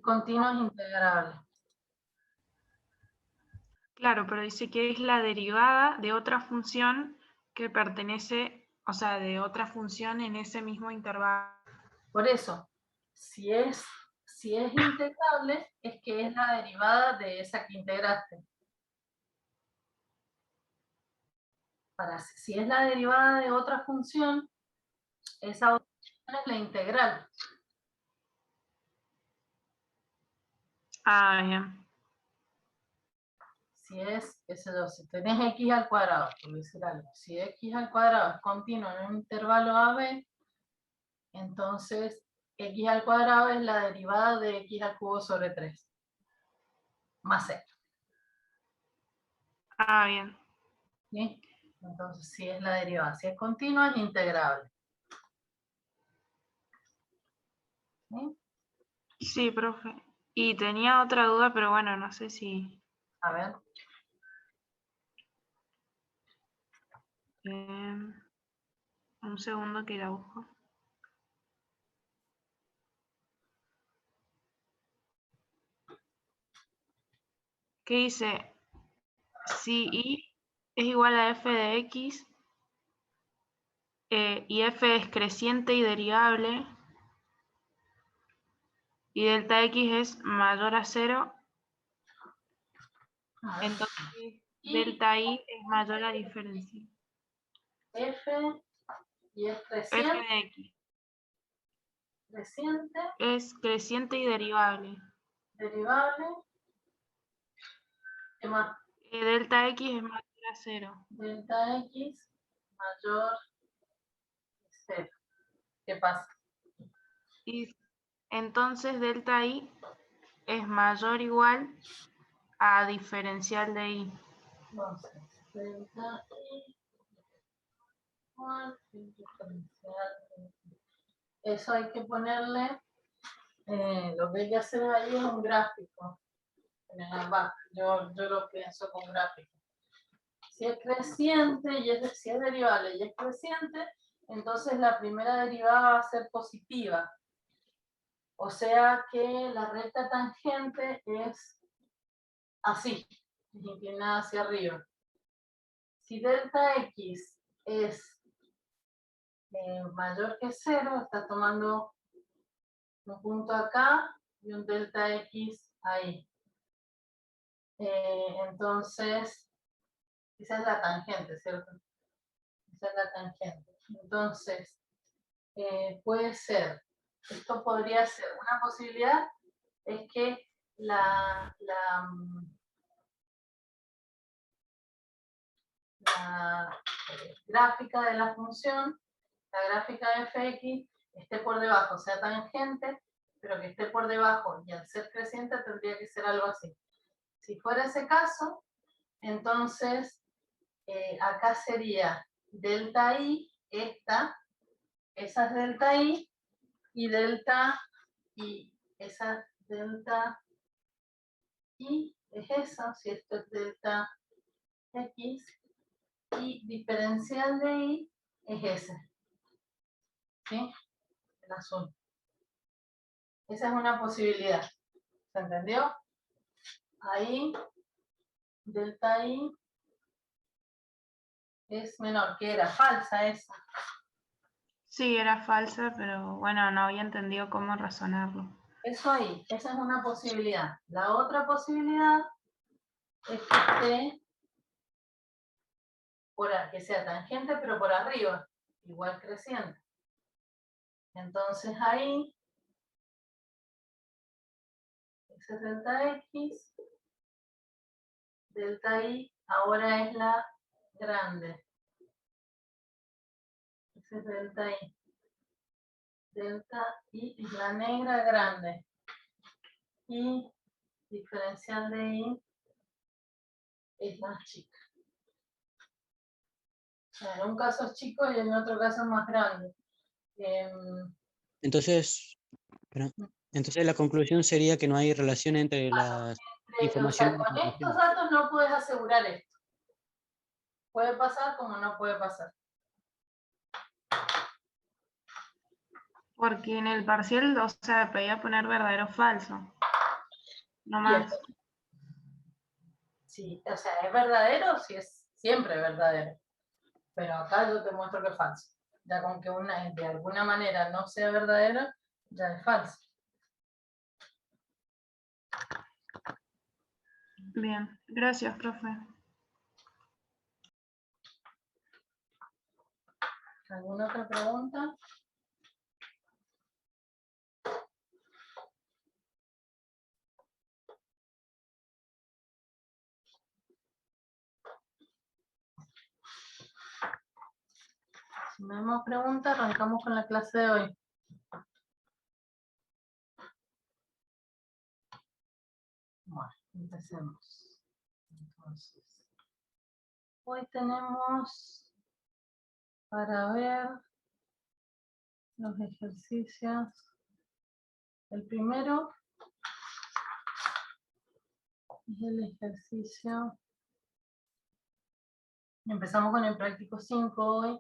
continuo es integrable. Claro, pero dice que es la derivada de otra función que pertenece, o sea, de otra función en ese mismo intervalo. Por eso, si es integrable, es que es la derivada de esa que integraste. Si es la derivada de otra función, esa otra función es la integral. Ah, bien. Si es, qué sé yo, si tenés x al cuadrado, por decir algo, si x al cuadrado es continuo en un intervalo AB, entonces x al cuadrado es la derivada de x al cubo sobre 3, más c. Ah, bien. ¿Sí? Entonces, si es la derivada, si es continua, es integrable. ¿Sí? Sí, profe. Y tenía otra duda, pero bueno, no sé si... A ver. Un segundo que la busco. ¿Qué dice? Si y es igual a f de x y f es creciente y derivable y delta x es mayor a 0, entonces delta y es mayor a diferencia. F y es F creciente. de x Creciente. es creciente y derivable. Derivable. ¿Qué más? Delta x es mayor a 0. Delta x mayor que 0. ¿Qué pasa? Y entonces delta y es mayor o igual a diferencial de y. Entonces, delta y igual diferencial de y. Eso hay que ponerle, lo que hay que hacer ahí es un gráfico. Yo lo pienso con gráfico. Si es creciente, si es derivable y es creciente, entonces la primera derivada va a ser positiva. O sea que la recta tangente es así, inclinada hacia arriba. Si delta x es mayor que 0, está tomando un punto acá y un delta x ahí. Entonces, esa es la tangente, ¿cierto? Esa es la tangente. Entonces, puede ser, esto podría ser, una posibilidad es que la gráfica de la función, la gráfica de fx, esté por debajo, sea tangente, pero que esté por debajo, y al ser creciente tendría que ser algo así. Si fuera ese caso, entonces acá sería delta i, esa es delta i, y delta i, esa delta i es esa, si esto es delta x, y diferencial de i es ese. ¿Sí? El azul. Esa es una posibilidad. ¿Se entendió? Ahí, delta i es menor, que era falsa esa. Sí, era falsa, pero bueno, no había entendido cómo razonarlo. Eso ahí, esa es una posibilidad. La otra posibilidad es que esté que sea tangente, pero por arriba, igual creciente. Entonces ahí, ese es delta x, delta i ahora es la grande. Ese es delta i. Delta i es la negra grande. Y diferencial de i es más chica. En un caso es chico y en otro caso es más grande. Entonces la conclusión sería que no hay relación entre las informaciones. Con estos datos no puedes asegurar esto. Puede pasar como no puede pasar. Porque en el parcial, o sea, pedía poner verdadero o falso. no más. Sí, o sea, ¿es verdadero? Sí, es siempre verdadero. Pero acá yo te muestro que es falso. Ya con que una de alguna manera no sea verdadera, ya es falso. Bien, gracias, profe. ¿Alguna otra pregunta? Si no hay más preguntas, arrancamos con la clase de hoy. Bueno, empecemos. Entonces, hoy tenemos para ver los ejercicios. El primero es el ejercicio. Empezamos con el práctico 5 hoy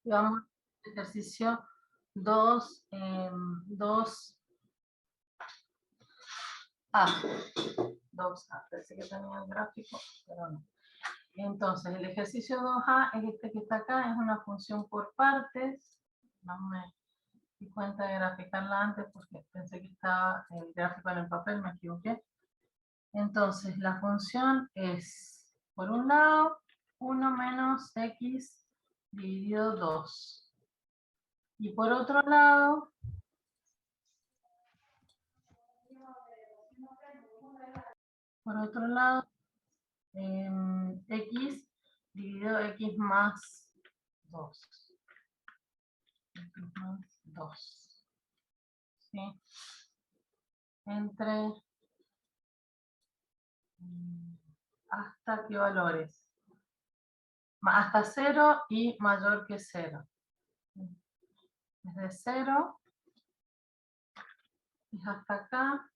y vamos al ejercicio 2, 2A. 2A, pensé que tenía el gráfico, pero no. Entonces, el ejercicio 2A es este que está acá, es una función por partes. No me di cuenta de graficarla antes porque pensé que estaba el gráfico en el papel, me equivoqué. Entonces, la función es, por un lado, 1 menos x dividido 2. Y por otro lado, x dividido x más 2. X más 2. ¿Sí? Entre ¿hasta qué valores? Hasta 0 y mayor que 0. Desde 0 es hasta acá.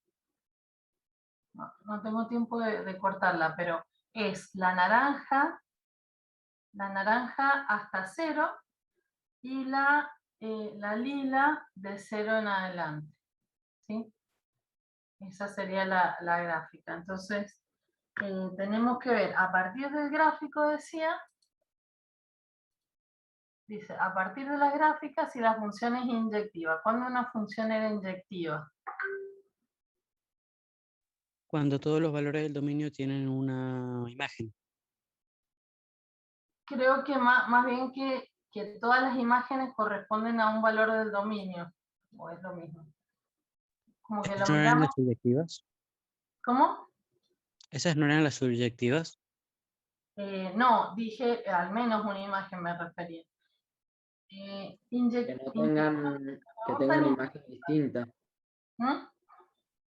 No tengo tiempo de cortarla, pero es la naranja hasta 0 y la lila de 0 en adelante. ¿Sí? Esa sería la gráfica. Entonces, tenemos que ver, a partir del gráfico decía, dice, a partir de la gráfica si la función es inyectiva. ¿Cuándo una función era inyectiva? Cuando todos los valores del dominio tienen una imagen. Creo que más bien que todas las imágenes corresponden a un valor del dominio. ¿O es lo mismo? Como que lo ¿Esas no eran miramos. las subjetivas? ¿Cómo? ¿Esas no eran las subjetivas? No, dije al menos una imagen me refería. Que tengan imagen distinta.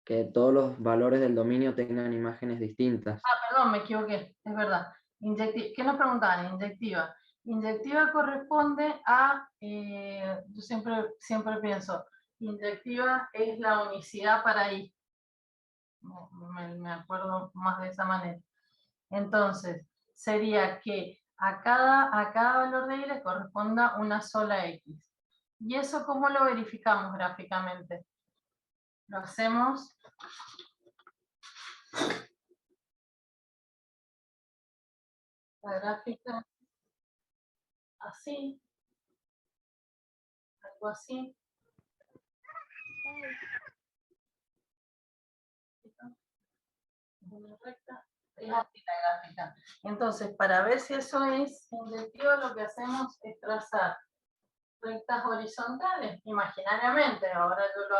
Que todos los valores del dominio tengan imágenes distintas. Ah, perdón, me equivoqué, es verdad. ¿Qué nos preguntaban? Inyectiva. Inyectiva corresponde a, yo siempre pienso, inyectiva es la unicidad para I. Me acuerdo más de esa manera. Entonces, sería que a cada valor de I le corresponda una sola X. ¿Y eso cómo lo verificamos gráficamente? Lo hacemos la gráfica así, algo así. Una recta, es así la gráfica. Entonces, para ver si eso es inyectivo, lo que hacemos es trazar rectas horizontales, imaginariamente. Ahora yo lo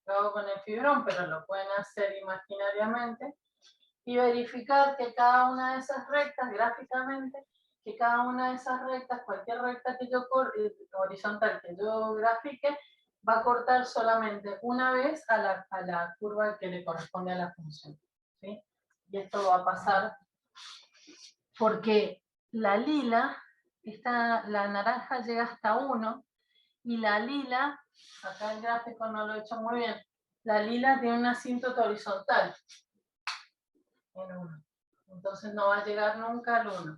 hago con el fibrón, pero lo pueden hacer imaginariamente. Y verificar que cada una de esas rectas, gráficamente, que cada una de esas rectas, cualquier recta que yo horizontal que yo grafique, va a cortar solamente una vez a la curva que le corresponde a la función. ¿Sí? Y esto va a pasar porque la lila, la naranja llega hasta 1, y la lila, acá el gráfico no lo he hecho muy bien, la lila tiene una asíntota horizontal en 1. Entonces no va a llegar nunca al 1.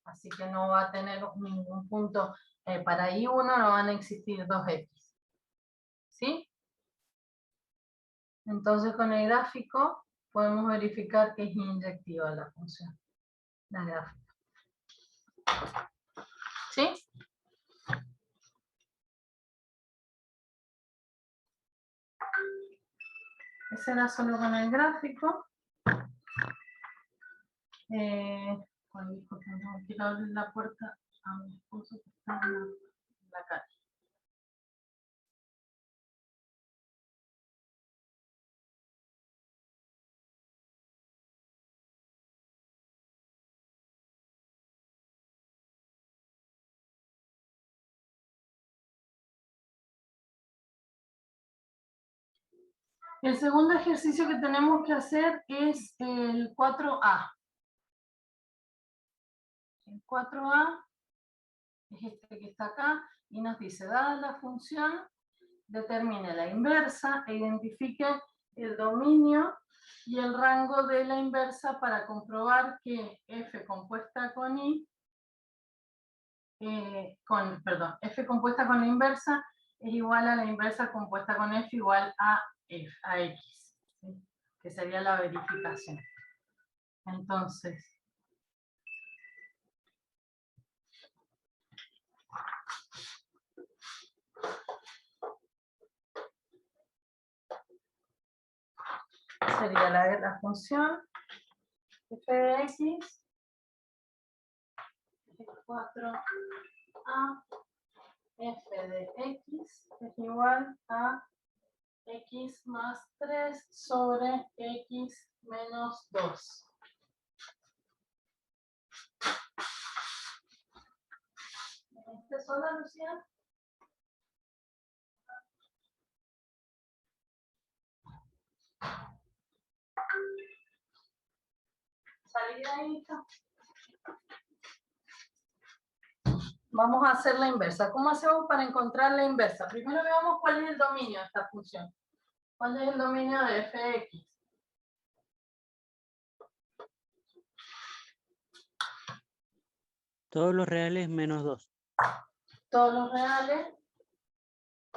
Así que no va a tener ningún punto. Para I1 no van a existir 2X. ¿Sí? Entonces con el gráfico podemos verificar que es inyectiva la función, la gráfica. ¿Sí? Ese era solo con el gráfico. Quiero abrir la puerta a mi esposo que está en la calle. El segundo ejercicio que tenemos que hacer es el 4A. El 4A es este que está acá y nos dice, dada la función, determine la inversa e identifique el dominio y el rango de la inversa para comprobar que f compuesta con i, f compuesta con la inversa es igual a la inversa compuesta con f igual a x, ¿sí? Que sería la verificación. Entonces, sería la función f de x, 4a, f de x es igual a x más 3 sobre x menos 2. ¿Este es sola, Lucía? Salí de ahí. Vamos a hacer la inversa. ¿Cómo hacemos para encontrar la inversa? Primero veamos cuál es el dominio de esta función. ¿Cuál es el dominio de f de x? Todos los reales menos 2. Todos los reales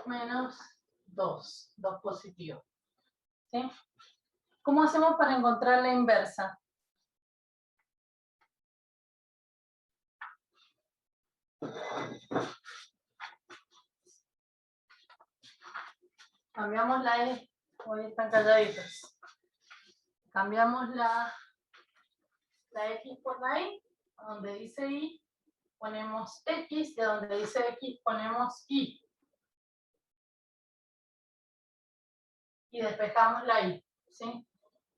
menos 2. 2 positivos. ¿Sí? ¿Cómo hacemos para encontrar la inversa? Cambiamos la E, hoy están calladitos. Cambiamos la X por la I, donde dice I ponemos X, y donde dice X ponemos Y. Y despejamos la I, ¿sí?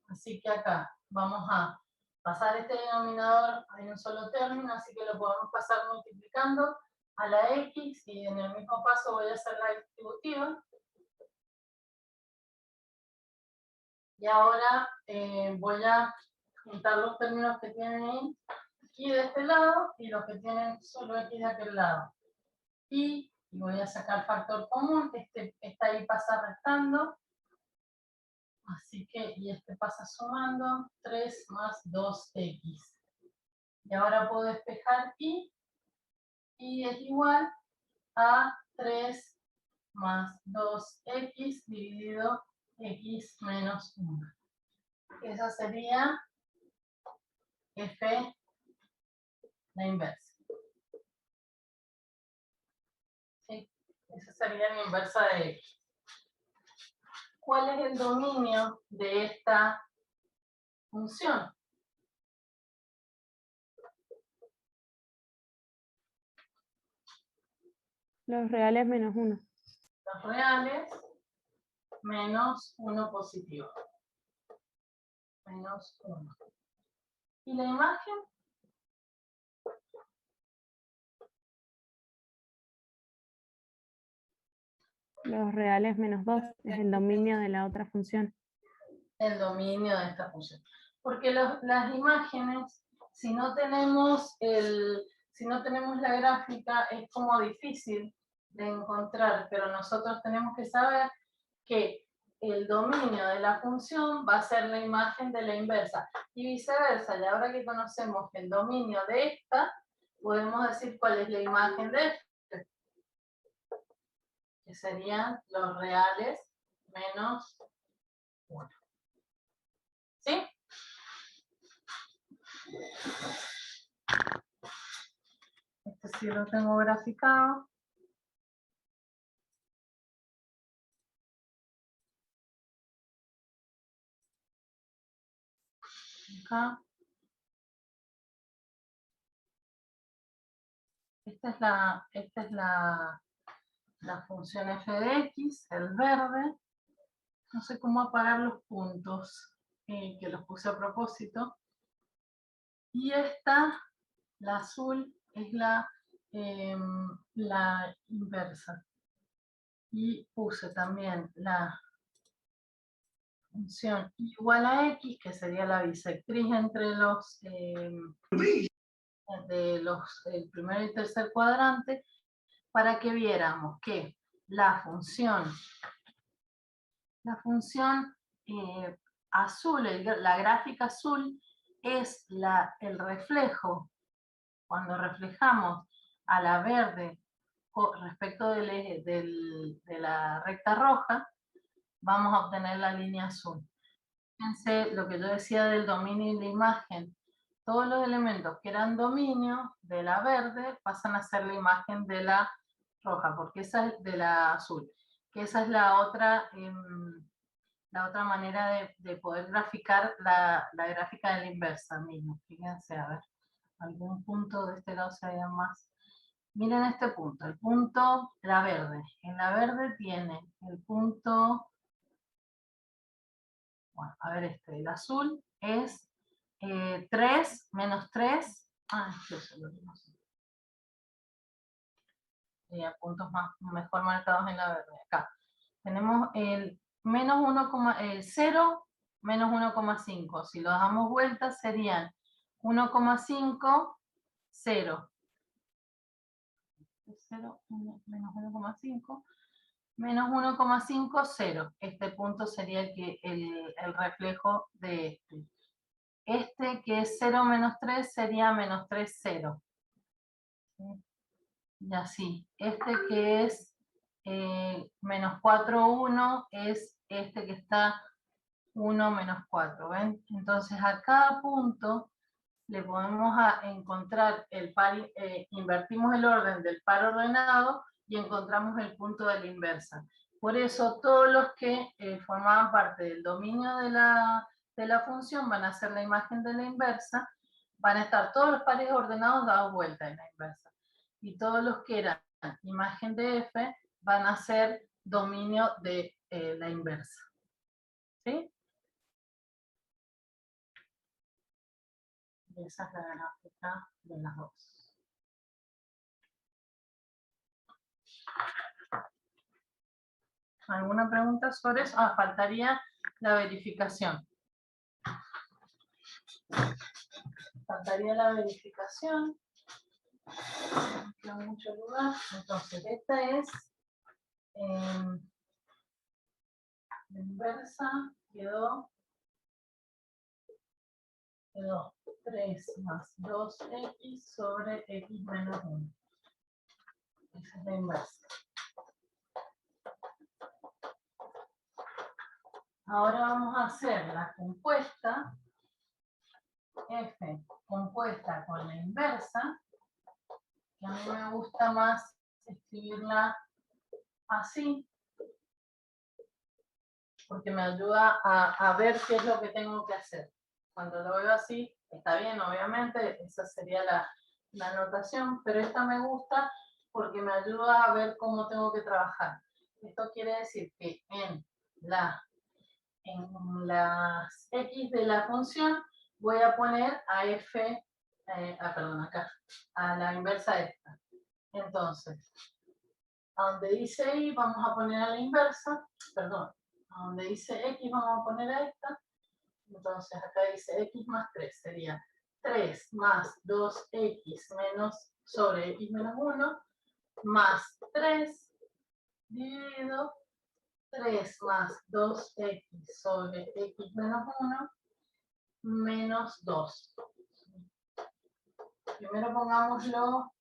Así que acá vamos a pasar este denominador en un solo término, así que lo podemos pasar multiplicando a la X, y en el mismo paso voy a hacer la distributiva. Y ahora voy a juntar los términos que tienen y de este lado y los que tienen solo x de aquel lado. Y voy a sacar factor común, esta y pasa restando. Así que, y este pasa sumando, 3 más 2x. Y ahora puedo despejar y es igual a 3 más 2x dividido x menos 1. Esa sería f, la inversa. ¿Sí? Esa sería la inversa de x. ¿Cuál es el dominio de esta función? Los reales menos 1. Los reales menos 1 positivo. Menos 1. ¿Y la imagen? Los reales menos 2 es el dominio de la otra función. El dominio de esta función. Porque las imágenes, si no tenemos la gráfica, es como difícil de encontrar, pero nosotros tenemos que saber que el dominio de la función va a ser la imagen de la inversa y viceversa. Y ahora que conocemos el dominio de esta, podemos decir cuál es la imagen de esta, que serían los reales menos 1. ¿Sí? Este sí lo tengo graficado. Acá. Esta es la función f de x, el verde. No sé cómo apagar los puntos, que los puse a propósito. Y esta, la azul, es la inversa. Y puse también la función igual a x, que sería la bisectriz entre el primero y tercer cuadrante, para que viéramos que la función azul, la gráfica azul, es el reflejo, cuando reflejamos a la verde respecto del eje de la recta roja, vamos a obtener la línea azul. Fíjense lo que yo decía del dominio y la imagen. Todos los elementos que eran dominio de la verde pasan a ser la imagen de la roja, porque esa es de la azul, que esa es la otra manera de poder graficar la gráfica de la inversa mismo. Fíjense, a ver, algún punto de este lado se vea más. Miren este punto, el punto, la verde. En la verde tiene el punto, bueno, a ver el azul es 3 menos 3. Eso lo mismo. Puntos mejor marcados en la verde. Acá tenemos el menos 0 menos 1,5. Si lo damos vuelta serían 1,5, 0. 0, menos 1,5, menos 1,5, 0. Este punto sería el reflejo de este. Este que es 0 menos 3 sería menos 3, 0. Y así. Este que es menos 4, 1 es este que está 1 menos 4. ¿Ven? Entonces a cada punto le podemos encontrar el par, invertimos el orden del par ordenado y encontramos el punto de la inversa. Por eso todos los que formaban parte del dominio de la función van a ser la imagen de la inversa, van a estar todos los pares ordenados dados vuelta en la inversa. Y todos los que eran imagen de f van a ser dominio de la inversa. ¿Sí? Y esa es la gráfica de las dos. ¿Alguna pregunta sobre eso? Faltaría la verificación. Faltaría la verificación. No queda mucho lugar. Entonces, esta es la inversa, quedó 3 más 2x sobre x menos 1. Esa es la inversa. Ahora vamos a hacer la compuesta, f compuesta con la inversa, que a mí me gusta más escribirla así, porque me ayuda a ver qué es lo que tengo que hacer. Cuando lo veo así, está bien, obviamente, esa sería la anotación, pero esta me gusta porque me ayuda a ver cómo tengo que trabajar. Esto quiere decir que en las x de la función voy a poner a f, acá, a la inversa esta. Entonces, a donde dice y vamos a poner a la inversa, perdón, a donde dice x vamos a poner a esta. Entonces acá dice x más 3, sería 3 más 2x menos sobre x menos 1, más 3 dividido 3 más 2x sobre x menos 1, menos 2. Primero pongámoslo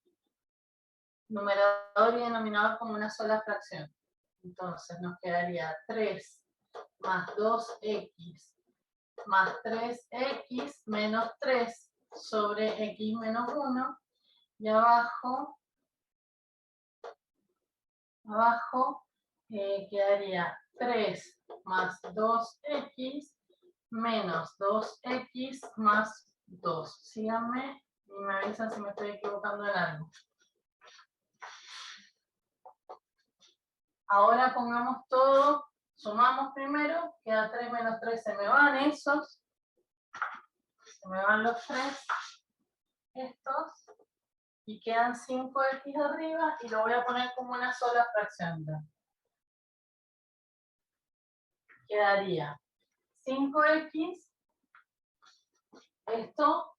numerador y denominador como una sola fracción. Entonces nos quedaría 3 más 2x más 3x menos 3 sobre x menos 1, y abajo quedaría 3 más 2x menos 2x más 2. Síganme y me avisan si me estoy equivocando en algo. Ahora pongamos todo, sumamos primero, queda 3 menos 3, se me van esos. Se me van los 3, estos, y quedan 5x arriba, y lo voy a poner como una sola fracción. Quedaría 5x, esto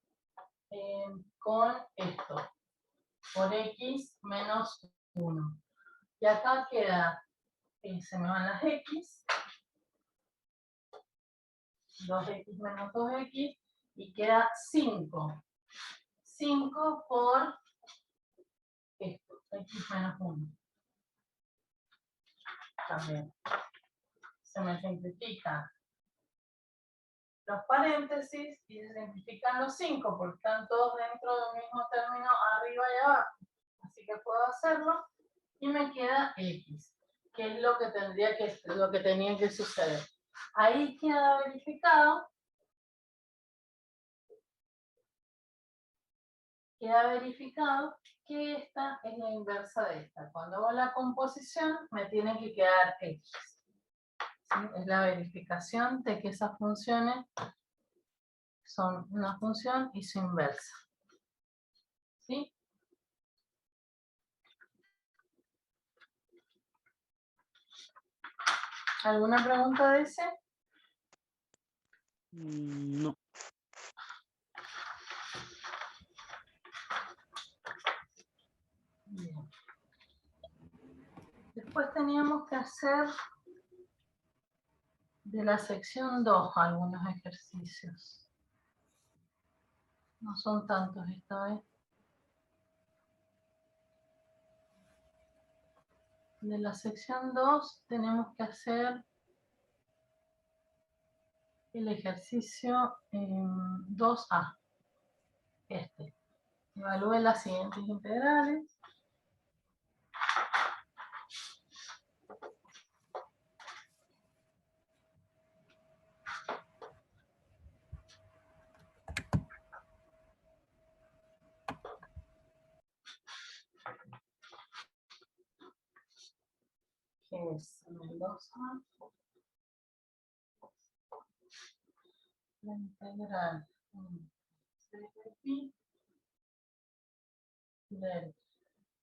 con esto, por x menos 1. Y acá queda, se me van las x, 2x menos 2x, y queda 5. 5 por esto, x menos 1. También se me simplifican los paréntesis y se simplifican los 5, porque están todos dentro del mismo término arriba y abajo. Así que puedo hacerlo y me queda x, que es lo que tenía que suceder. Ahí queda verificado. Que esta es la inversa de esta. Cuando hago la composición me tiene que quedar x. ¿Sí? Es la verificación de que esas funciones son una función y su inversa. ¿Sí? ¿Alguna pregunta de ese? No. Bien. Después teníamos que hacer de la sección 2 algunos ejercicios. No son tantos esta vez. De la sección 2 tenemos que hacer el ejercicio 2A. Evalúe las siguientes integrales. Que es en el 2A. La integral de pi del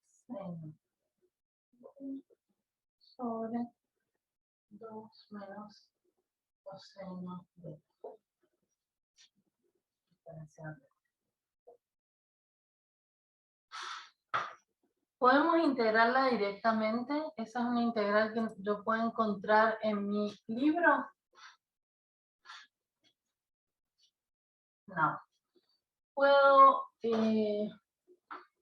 seno sobre 2 menos coseno de diferencial. ¿Podemos integrarla directamente? Esa es una integral que yo puedo encontrar en mi libro. No. Puedo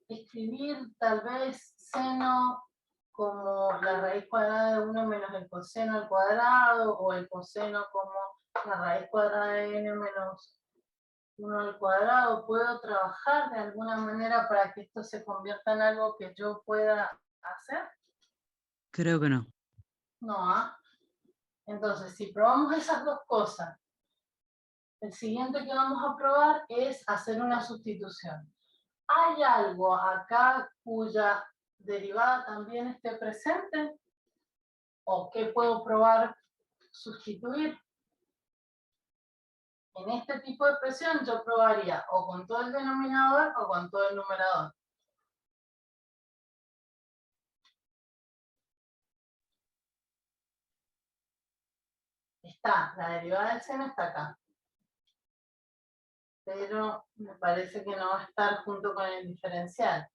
escribir tal vez seno como la raíz cuadrada de 1 menos el coseno al cuadrado, o el coseno como la raíz cuadrada de n menos 1 al cuadrado. ¿Puedo trabajar de alguna manera para que esto se convierta en algo que yo pueda hacer? Creo que no. No, ¿ah? Entonces, si probamos esas dos cosas, el siguiente que vamos a probar es hacer una sustitución. ¿Hay algo acá cuya derivada también esté presente? ¿O qué puedo probar sustituir? En este tipo de expresión yo probaría o con todo el denominador o con todo el numerador. Está, la derivada del seno está acá. Pero me parece que no va a estar junto con el diferencial.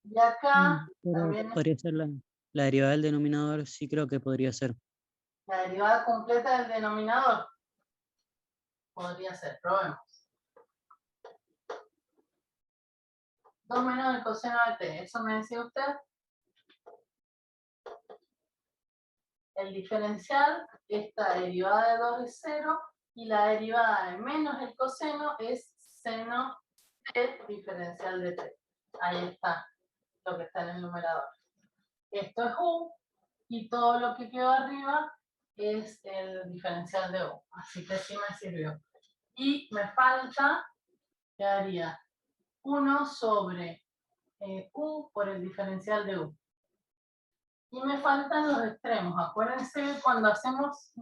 Y acá también Podría ser la derivada del denominador, sí creo que podría ser. la derivada completa del denominador. Podría ser, probemos. 2 menos el coseno de t, ¿eso me decía usted? El diferencial, esta derivada de 2 es 0, y la derivada de menos el coseno es seno el diferencial de 3. Ahí está lo que está en el numerador. Esto es u, y todo lo que quedó arriba es el diferencial de u. Así que sí me sirvió. Y me falta, quedaría 1 sobre u por el diferencial de u. Y me faltan los extremos. Acuérdense cuando hacemos,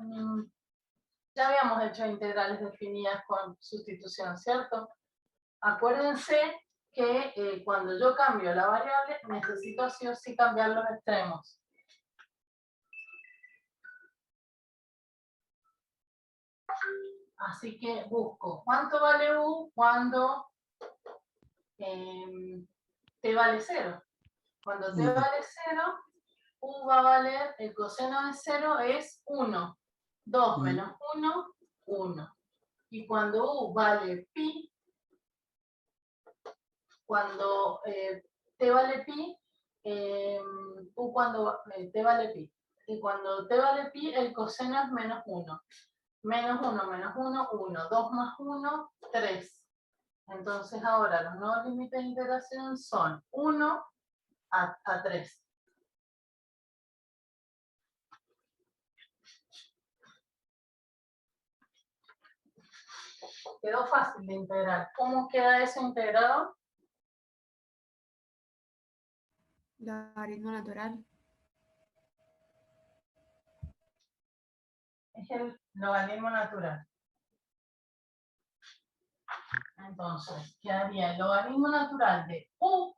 ya habíamos hecho integrales definidas con sustitución, ¿cierto? Acuérdense que cuando yo cambio la variable, necesito sí o sí cambiar los extremos. Así que busco cuánto vale u cuando t vale 0. Cuando t vale 0, u va a valer, el coseno de 0 es 1. 2 menos 1, 1. Y cuando u vale pi, cuando t vale pi, u cuando t vale pi. Y cuando t vale pi, el coseno es menos 1. Menos 1, menos 1, 1. 2 más 1, 3. Entonces ahora los nuevos límites de integración son 1 a 3. Quedó fácil de integrar. ¿Cómo queda eso integrado? Logaritmo natural. Es el logaritmo natural. Entonces, quedaría el logaritmo natural de u,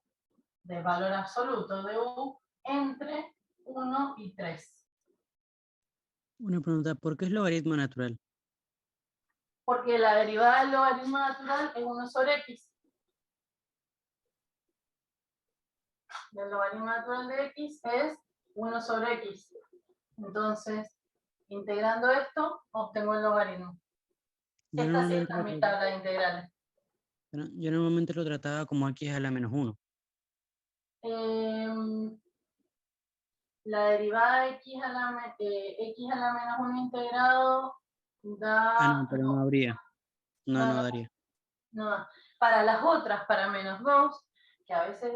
del valor absoluto de u, entre 1 y 3. Una pregunta, ¿por qué es logaritmo natural? Porque la derivada del logaritmo natural es 1 sobre x. El logaritmo natural de x es 1 sobre x. Entonces, integrando esto, obtengo el logaritmo. Esta sí está en mi tabla de integrales. Yo normalmente lo trataba como x a la menos 1. La derivada de x a la menos 1 integrado da... No, pero no habría. No daría. No da. Para las otras, para menos 2, que a veces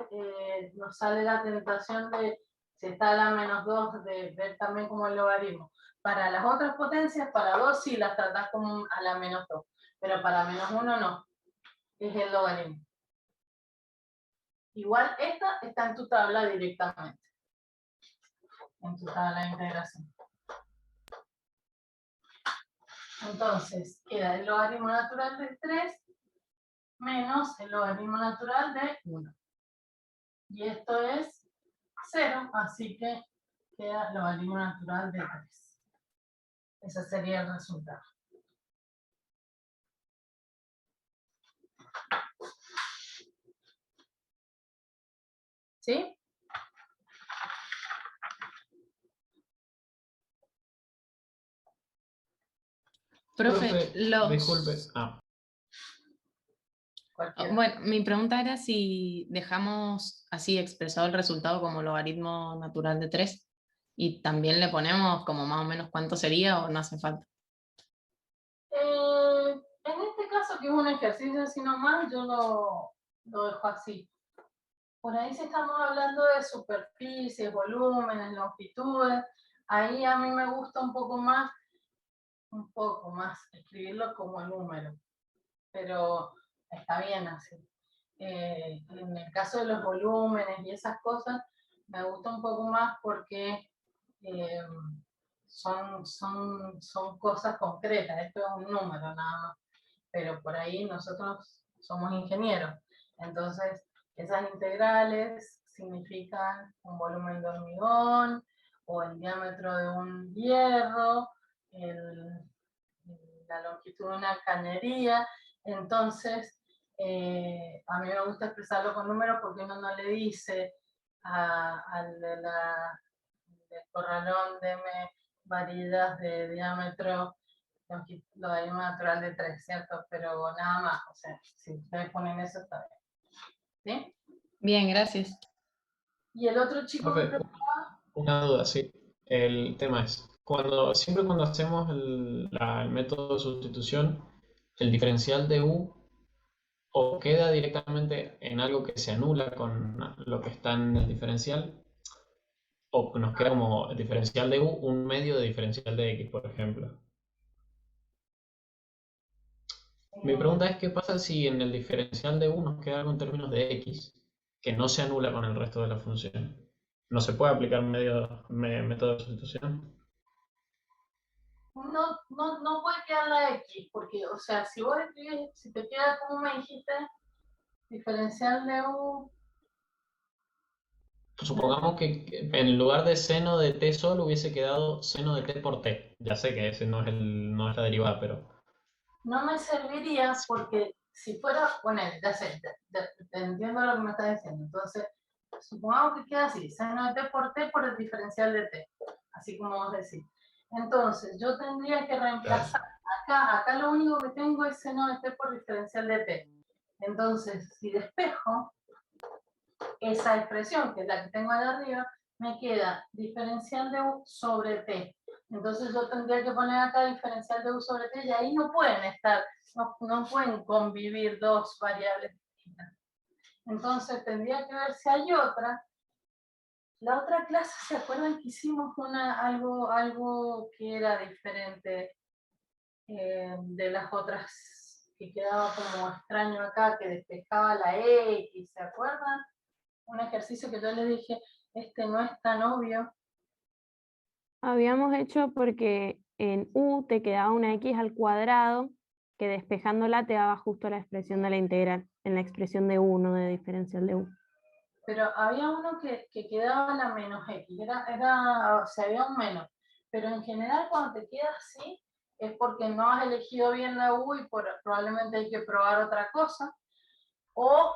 nos sale la tentación de, si está a la menos 2, de ver también como el logaritmo. Para las otras potencias, para 2 sí las tratás como a la menos 2, pero para menos 1 no, es el logaritmo. Igual esta está en tu tabla directamente, en tu tabla de integración. Entonces, queda el logaritmo natural de 3 menos el logaritmo natural de 1. Y esto es 0, así que queda logaritmo natural de 3. Ese sería el resultado. ¿Sí? Profe, los... disculpe. Cualquiera. Bueno, mi pregunta era si dejamos así expresado el resultado como logaritmo natural de 3 y también le ponemos como más o menos cuánto sería o no hace falta. En este caso, que es un ejercicio así nomás, yo lo dejo así. Por ahí si estamos hablando de superficies, volúmenes, longitudes, ahí a mí me gusta un poco más escribirlo como número, pero está bien así. En el caso de los volúmenes y esas cosas, me gusta un poco más porque son cosas concretas, esto es un número nada más, pero por ahí nosotros somos ingenieros, entonces esas integrales significan un volumen de hormigón, o el diámetro de un hierro, la longitud de una cañería. Entonces, a mí me gusta expresarlo con números porque uno no le dice al del corralón, deme variedad de diámetro, logaritmo natural de 3, ¿cierto? Pero nada más, o sea, si ustedes ponen eso está bien. ¿Sí? Bien, gracias. Y el otro chico Profe, que preguntaba, una duda, sí. El tema es, siempre cuando hacemos el método de sustitución, el diferencial de u o queda directamente en algo que se anula con lo que está en el diferencial, o nos queda como el diferencial de u un medio de diferencial de x, por ejemplo. Mi pregunta es, ¿qué pasa si en el diferencial de u nos queda algo en términos de x que no se anula con el resto de la función? ¿No se puede aplicar método de sustitución? No puede quedar la X, porque, o sea, si vos escribís, si te queda como me dijiste, diferencial de U, Supongamos que en lugar de seno de t solo hubiese quedado seno de t por t. Ya sé que ese no es la derivada, pero no me serviría porque si fuera, bueno, ya sé, te entiendo lo que me estás diciendo. Entonces, supongamos que queda así, seno de t por el diferencial de t, así como vos decís. Entonces, yo tendría que reemplazar, acá lo único que tengo es seno de t por diferencial de t. Entonces, si despejo esa expresión, que es la que tengo allá arriba, me queda diferencial de u sobre t. Entonces yo tendría que poner acá diferencial de u sobre t y ahí no pueden estar, no pueden convivir dos variables distintas. Entonces tendría que ver si hay otra. La otra clase, ¿se acuerdan que hicimos algo que era diferente de las otras, que quedaba como extraño acá, que despejaba la X, ¿se acuerdan? Un ejercicio que yo les dije, este no es tan obvio. Habíamos hecho porque en u te quedaba una x al cuadrado, que despejándola te daba justo la expresión de la integral, en la expresión de u, no de diferencial de u. Pero había uno que quedaba la menos x, o sea, había un menos. Pero en general cuando te queda así, es porque no has elegido bien la u y probablemente hay que probar otra cosa. O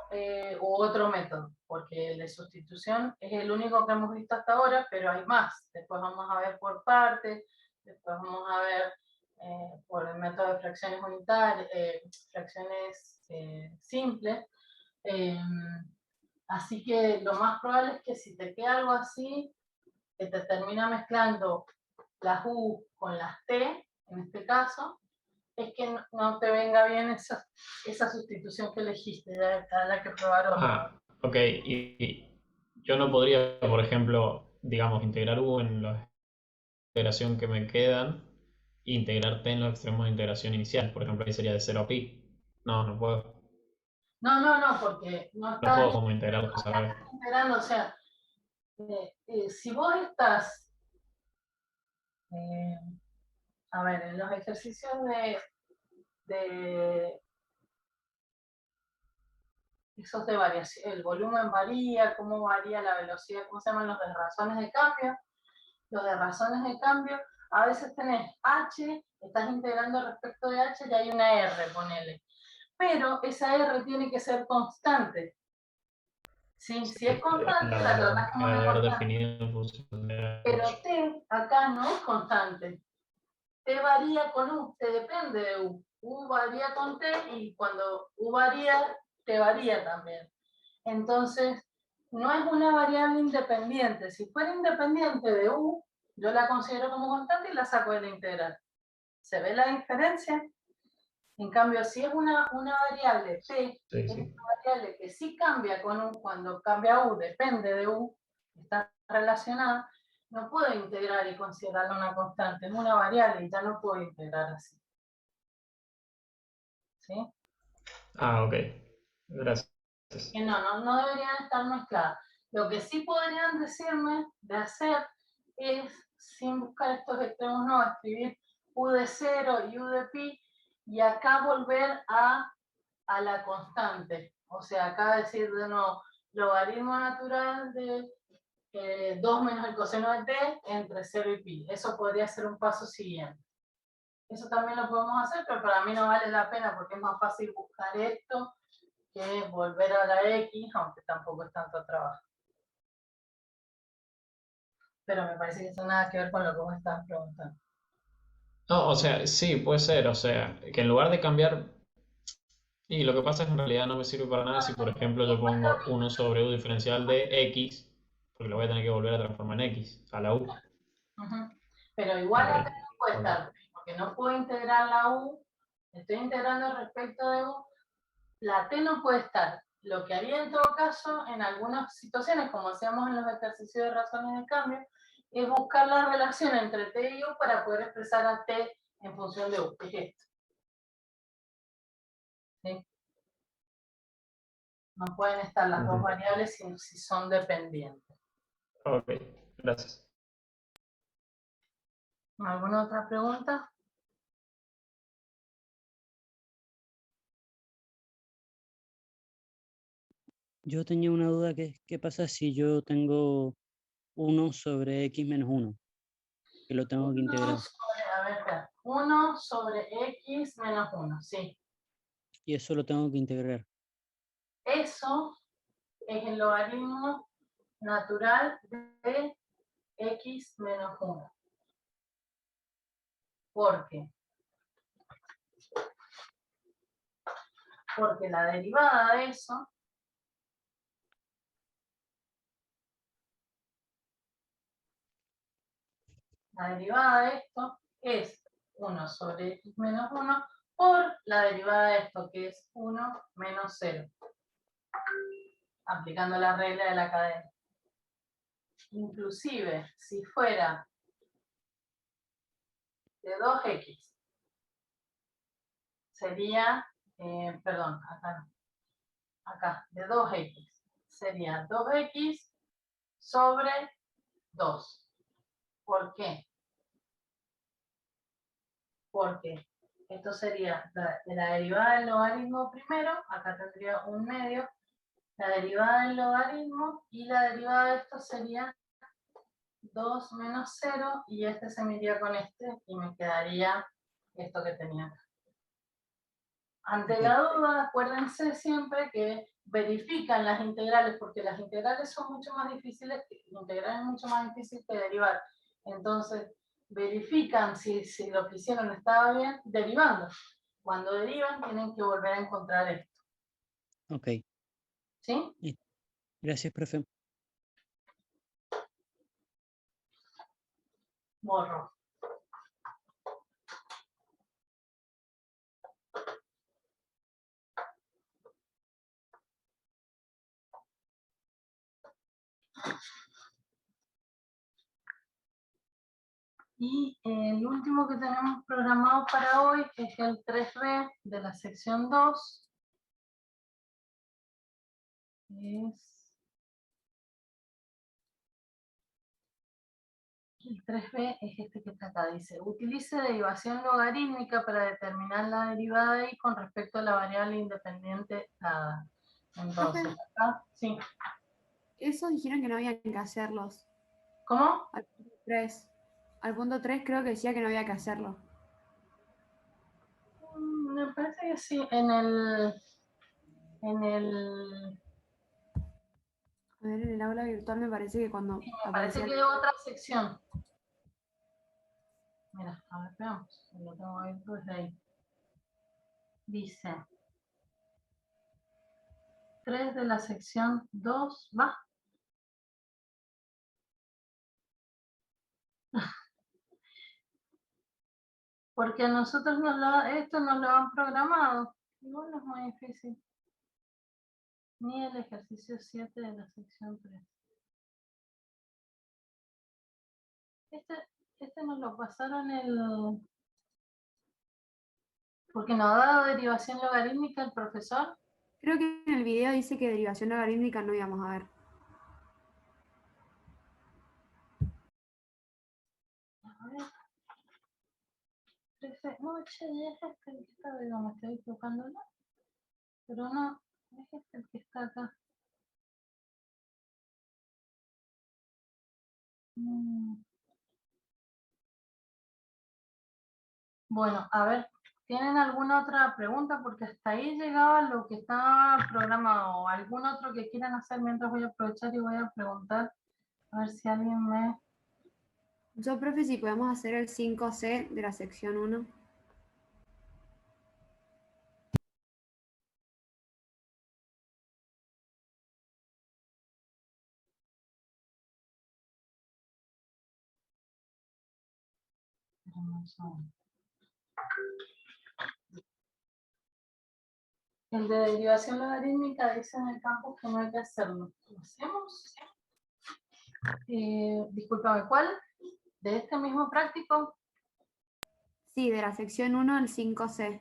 otro método, porque el de sustitución es el único que hemos visto hasta ahora, pero hay más. Después vamos a ver por partes, después vamos a ver por el método de fracciones unitarias, fracciones simples. Así que lo más probable es que si te queda algo así, que te termina mezclando las U con las T, en este caso, es que no te venga bien esa sustitución que elegiste, ya la que probar otra. ok, y yo no podría, por ejemplo, digamos, integrar u en la integración que me quedan, e integrar t en los extremos de integración inicial. Por ejemplo, ahí sería de 0 a pi. No puedo. No, porque no No estás puedo como integrarlos a la vez. integrando, o sea, si vos estás, a ver, en los ejercicios de esos de variación, el volumen varía, cómo varía la velocidad, cómo se llaman los de razones de cambio. Los de razones de cambio, a veces tenés h, estás integrando respecto de h y hay una r, ponele. Pero esa r tiene que ser constante. ¿Sí? Si es constante, la tratás como una haber constante. definido en función de Pero t acá no es constante. T varía con u, t depende de u. U varía con t y cuando u varía, t varía también. Entonces, no es una variable independiente. Si fuera independiente de u, yo la considero como constante y la saco de la integral. ¿Se ve la diferencia? En cambio, si es una variable t, es una variable que sí cambia con u, cuando cambia u, depende de u, está relacionada, no puedo integrar y considerarla una constante, es una variable y ya no puedo integrar así. ¿Sí? ok. Gracias. Que no deberían estar mezcladas. Lo que sí podrían decirme de hacer es, sin buscar estos extremos, no, escribir u de 0 y u de pi, y acá volver a la constante. O sea, acá decir de nuevo, logaritmo natural de 2 menos el coseno de t entre 0 y pi. Eso podría ser un paso siguiente. Eso también lo podemos hacer, pero para mí no vale la pena porque es más fácil buscar esto que volver a la X, aunque tampoco es tanto trabajo. Pero me parece que eso nada que ver con lo que vos estás preguntando. No, o sea, sí, puede ser. O sea, que en lugar de cambiar. Y lo que pasa es que en realidad no me sirve para nada si, por ejemplo, yo pongo 1 sobre u diferencial de x, porque lo voy a tener que volver a transformar en x, a la u. Pero igual Ok, acá no puede estar, porque no puedo integrar la u, estoy integrando respecto de u, la t no puede estar. Lo que haría en todo caso, en algunas situaciones, como hacíamos en los ejercicios de razones de cambio, es buscar la relación entre t y u para poder expresar a t en función de u, que es esto. ¿Sí? No pueden estar las dos variables si son dependientes. Ok, gracias. ¿Alguna otra pregunta? Yo tenía una duda que ¿qué pasa si yo tengo 1 sobre x menos 1? Que lo tengo que integrar. A ver, espera. 1 sobre x menos 1, sí. Y eso lo tengo que integrar. Eso es el logaritmo natural de x menos 1. ¿Por qué? Porque la derivada de eso de esto es 1 sobre x menos 1 por la derivada de esto, que es 1 menos 0. Aplicando la regla de la cadena. Inclusive, si fuera de 2x, sería, perdón, acá no, acá, de 2x, sería 2x sobre 2. ¿Por qué? Porque esto sería la derivada del logaritmo primero, acá tendría un medio, la derivada del logaritmo y la derivada de esto sería 2 menos 0 y este se me iría con este y me quedaría esto que tenía acá. Ante la duda, acuérdense siempre que verifican las integrales, porque las integrales son mucho más difíciles, integrar es mucho más difícil que derivar. Entonces, verifican si lo que hicieron estaba bien, derivando. Cuando derivan, tienen que volver a encontrar esto. Ok. ¿Sí? Gracias, profe. Borro. Y el último que tenemos programado para hoy es el 3B de la sección 2. El 3B es este que está acá, dice, utilice derivación logarítmica para determinar la derivada de y con respecto a la variable independiente dada. Entonces, acá, sí. Eso dijeron que no había que hacerlos. ¿Cómo? Al punto 3. Al punto 3 creo que decía que no había que hacerlo. Me parece que sí, en el... A ver, en el aula virtual me parece que cuando Me aparecía... parece que es otra sección. Mira, a ver, veamos. Lo tengo abierto desde ahí. Dice 3 de la sección 2, ¿va? Porque a nosotros esto nos lo han programado. Igual no es muy difícil. Ni el ejercicio 7 de la sección 3. Este nos lo pasaron porque nos ha dado derivación logarítmica el profesor. Creo que en el video dice que derivación logarítmica no íbamos a ver. A ver. 13. No, che, es este el que está, digo, me estoy equivocando, ¿no? Pero no, es este el que está acá. Bueno, a ver, ¿tienen alguna otra pregunta? Porque hasta ahí llegaba lo que estaba programado. ¿Algún otro que quieran hacer mientras voy a aprovechar y voy a preguntar? A ver si alguien me... Yo, profe, si podemos hacer el 5C de la sección 1. El de derivación logarítmica dice en el campo que no hay que hacerlo. ¿Lo hacemos? Discúlpame, ¿cuál? ¿De este mismo práctico? Sí, de la sección 1 al 5C.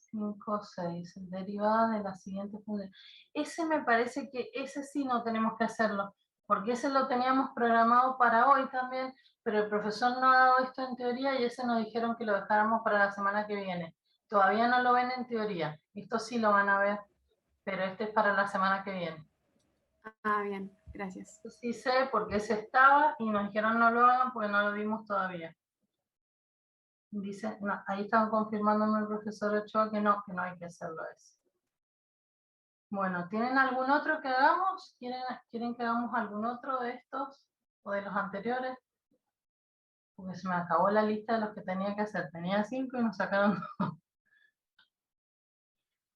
5, 6, derivada de la siguiente función. Ese me parece que ese sí no tenemos que hacerlo, porque ese lo teníamos programado para hoy también, pero el profesor no ha dado esto en teoría y ese nos dijeron que lo dejáramos para la semana que viene. Todavía no lo ven en teoría, esto sí lo van a ver, pero este es para la semana que viene. Ah, bien, gracias. Esto sí sé porque ese estaba y nos dijeron no lo hagan porque no lo vimos todavía. Dice, no, ahí están confirmándome el profesor Ochoa que no hay que hacerlo eso. Bueno, ¿tienen algún otro que hagamos? ¿Quieren que hagamos algún otro de estos o de los anteriores? Porque se me acabó la lista de los que tenía que hacer. Tenía 5 y nos sacaron 2.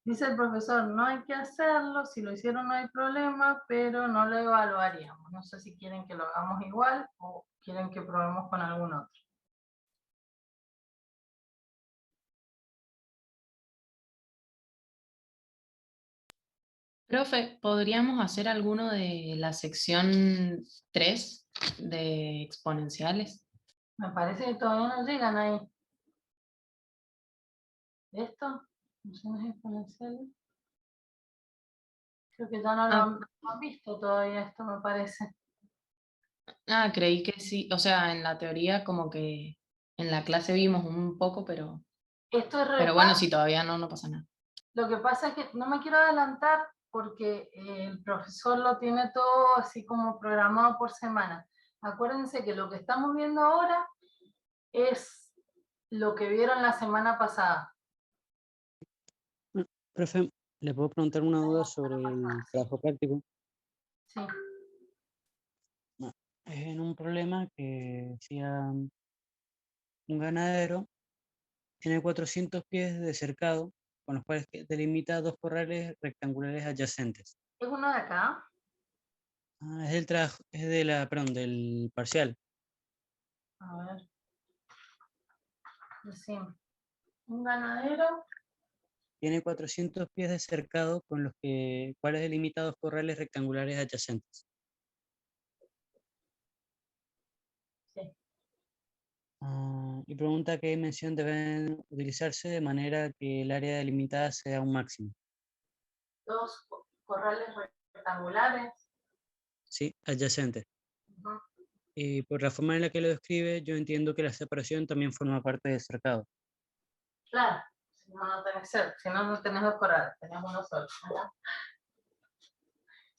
Dice el profesor, no hay que hacerlo, si lo hicieron no hay problema, pero no lo evaluaríamos. No sé si quieren que lo hagamos igual o quieren que probemos con algún otro. Profe, ¿podríamos hacer alguno de la sección 3 de exponenciales? Me parece que todavía no llegan ahí. ¿Esto? Funciones exponenciales. Creo que ya no lo han visto todavía esto, me parece. Ah, creí que sí. O sea, en la teoría como que en la clase vimos un poco, pero Esto es bueno, repaso. si todavía no pasa nada. Lo que pasa es que no me quiero adelantar porque el profesor lo tiene todo así como programado por semana. Acuérdense que lo que estamos viendo ahora es lo que vieron la semana pasada. Profe, ¿le puedo preguntar una duda sobre el trabajo práctico? Sí. Bueno, es en un problema que decía un ganadero tiene 400 pies de cercado, con los cuales delimita 2 corrales rectangulares adyacentes. ¿Es uno de acá? Es del trabajo, es de la, perdón, del parcial. A ver. Decime. Un ganadero. Tiene 400 pies de cercado, con los cuales delimita 2 corrales rectangulares adyacentes. Sí. Y pregunta qué dimensión deben utilizarse de manera que el área delimitada sea un máximo. 2 corrales rectangulares. Sí, adyacentes. Ujú. Y por la forma en la que lo describe, yo entiendo que la separación también forma parte del cercado. Claro. Si no, no tenés cerca. Si no, no tenés 2 corrales. Tenés uno solo. ¿Verdad?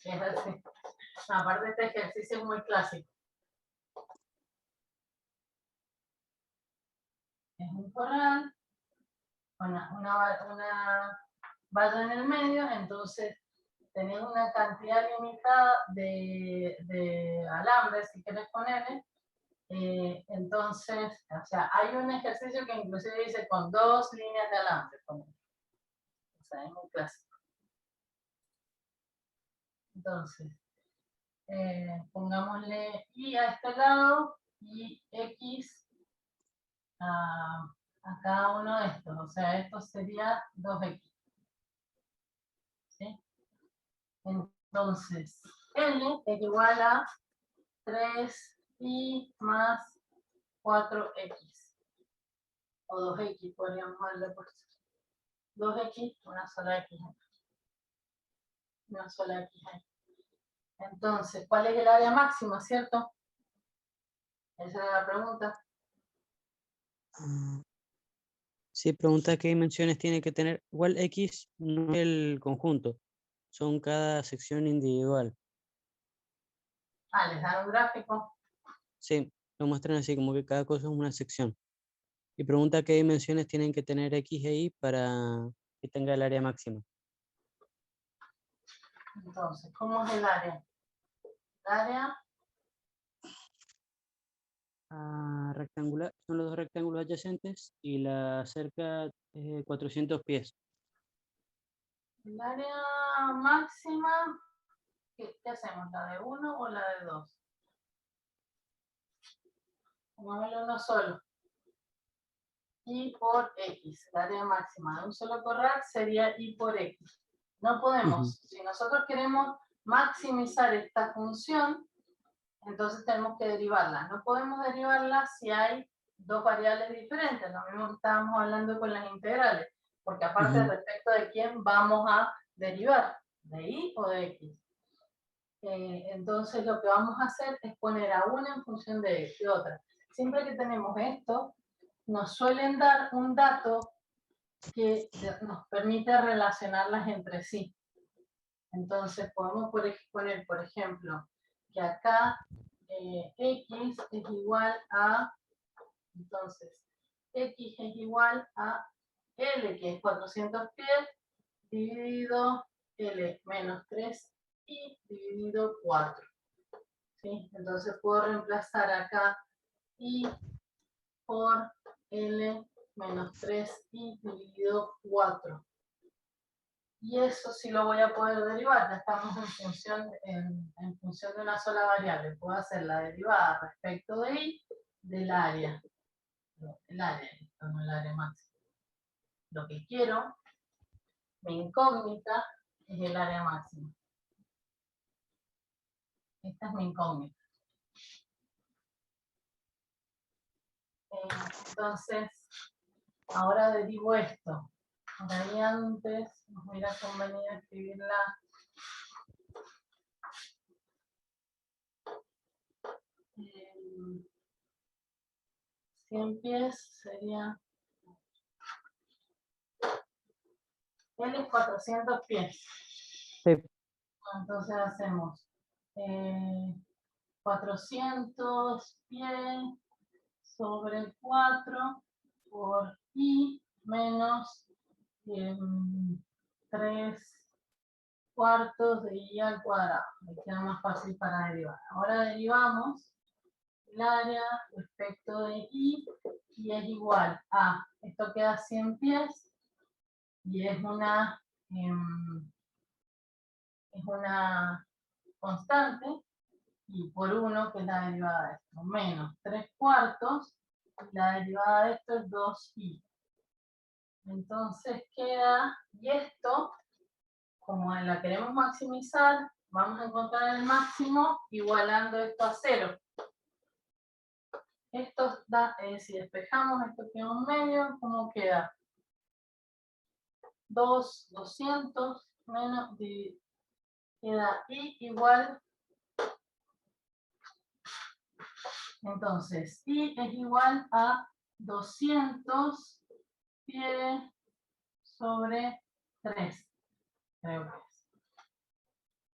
Es así. Aparte, este ejercicio es muy clásico. Es un corral, una valla en el medio, entonces tenés una cantidad limitada de alambres, si querés ponerle. Entonces, o sea, hay un ejercicio que inclusive dice con 2 líneas de alambre. O sea, es muy clásico. Entonces, pongámosle y a este lado y x a cada uno de estos. O sea, esto sería 2x. ¿Sí? Entonces, L es igual a 3i más 4x. O 2x, podríamos darle por 2x, una sola x. Una sola x. Entonces, ¿cuál es el área máxima, cierto? Esa era la pregunta. Sí, pregunta qué dimensiones tiene que tener. Igual X no es el conjunto, son cada sección individual. Les dan un gráfico. Sí, lo muestran así, como que cada cosa es una sección. Y pregunta qué dimensiones tienen que tener X e Y para que tenga el área máxima. Entonces, ¿cómo es el área? El área Rectangular, son los 2 rectángulos adyacentes y la cerca 400 pies. El área máxima, ¿qué hacemos? ¿La de 1 o la de 2? Pongámosle uno solo. y por x. El área máxima de un solo corral sería y por x. No podemos, si nosotros queremos maximizar esta función, entonces tenemos que derivarla. No podemos derivarla si hay dos variables diferentes, lo mismo que estábamos hablando con las integrales, porque aparte respecto de quién vamos a derivar, de y o de x. Entonces lo que vamos a hacer es poner a una en función de otra. Siempre que tenemos esto, nos suelen dar un dato que nos permite relacionarlas entre sí. Entonces podemos poner, por ejemplo, que acá x es igual a, entonces, x es igual a L, que es 400 pies, dividido L menos 3 y dividido 4. ¿Sí? Entonces puedo reemplazar acá I por L menos 3i dividido 4. Y eso sí lo voy a poder derivar, ya estamos en función de una sola variable. Puedo hacer la derivada respecto de i del área. El área, esto no el área máxima. Lo que quiero, mi incógnita, es el área máxima. Esta es mi incógnita. Entonces, ahora derivo esto. Por ahí antes nos hubiera convenido escribirla. Eh, 100 pies sería. L es 400 pies. Sí. Entonces hacemos 400 pies sobre 4 por i menos 3 cuartos de i al cuadrado. Me queda más fácil para derivar. Ahora derivamos el área respecto de i y es igual a, esto queda 100 pies y es una constante, y por 1, que es la derivada de esto, menos 3 cuartos, y la derivada de esto es 2i. Entonces queda, y esto, como la queremos maximizar, vamos a encontrar el máximo igualando esto a 0. Esto da, si despejamos, esto queda un medio, ¿cómo queda? 200 menos, queda i igual. Entonces, i es igual a 200 pi sobre 3, creo que es.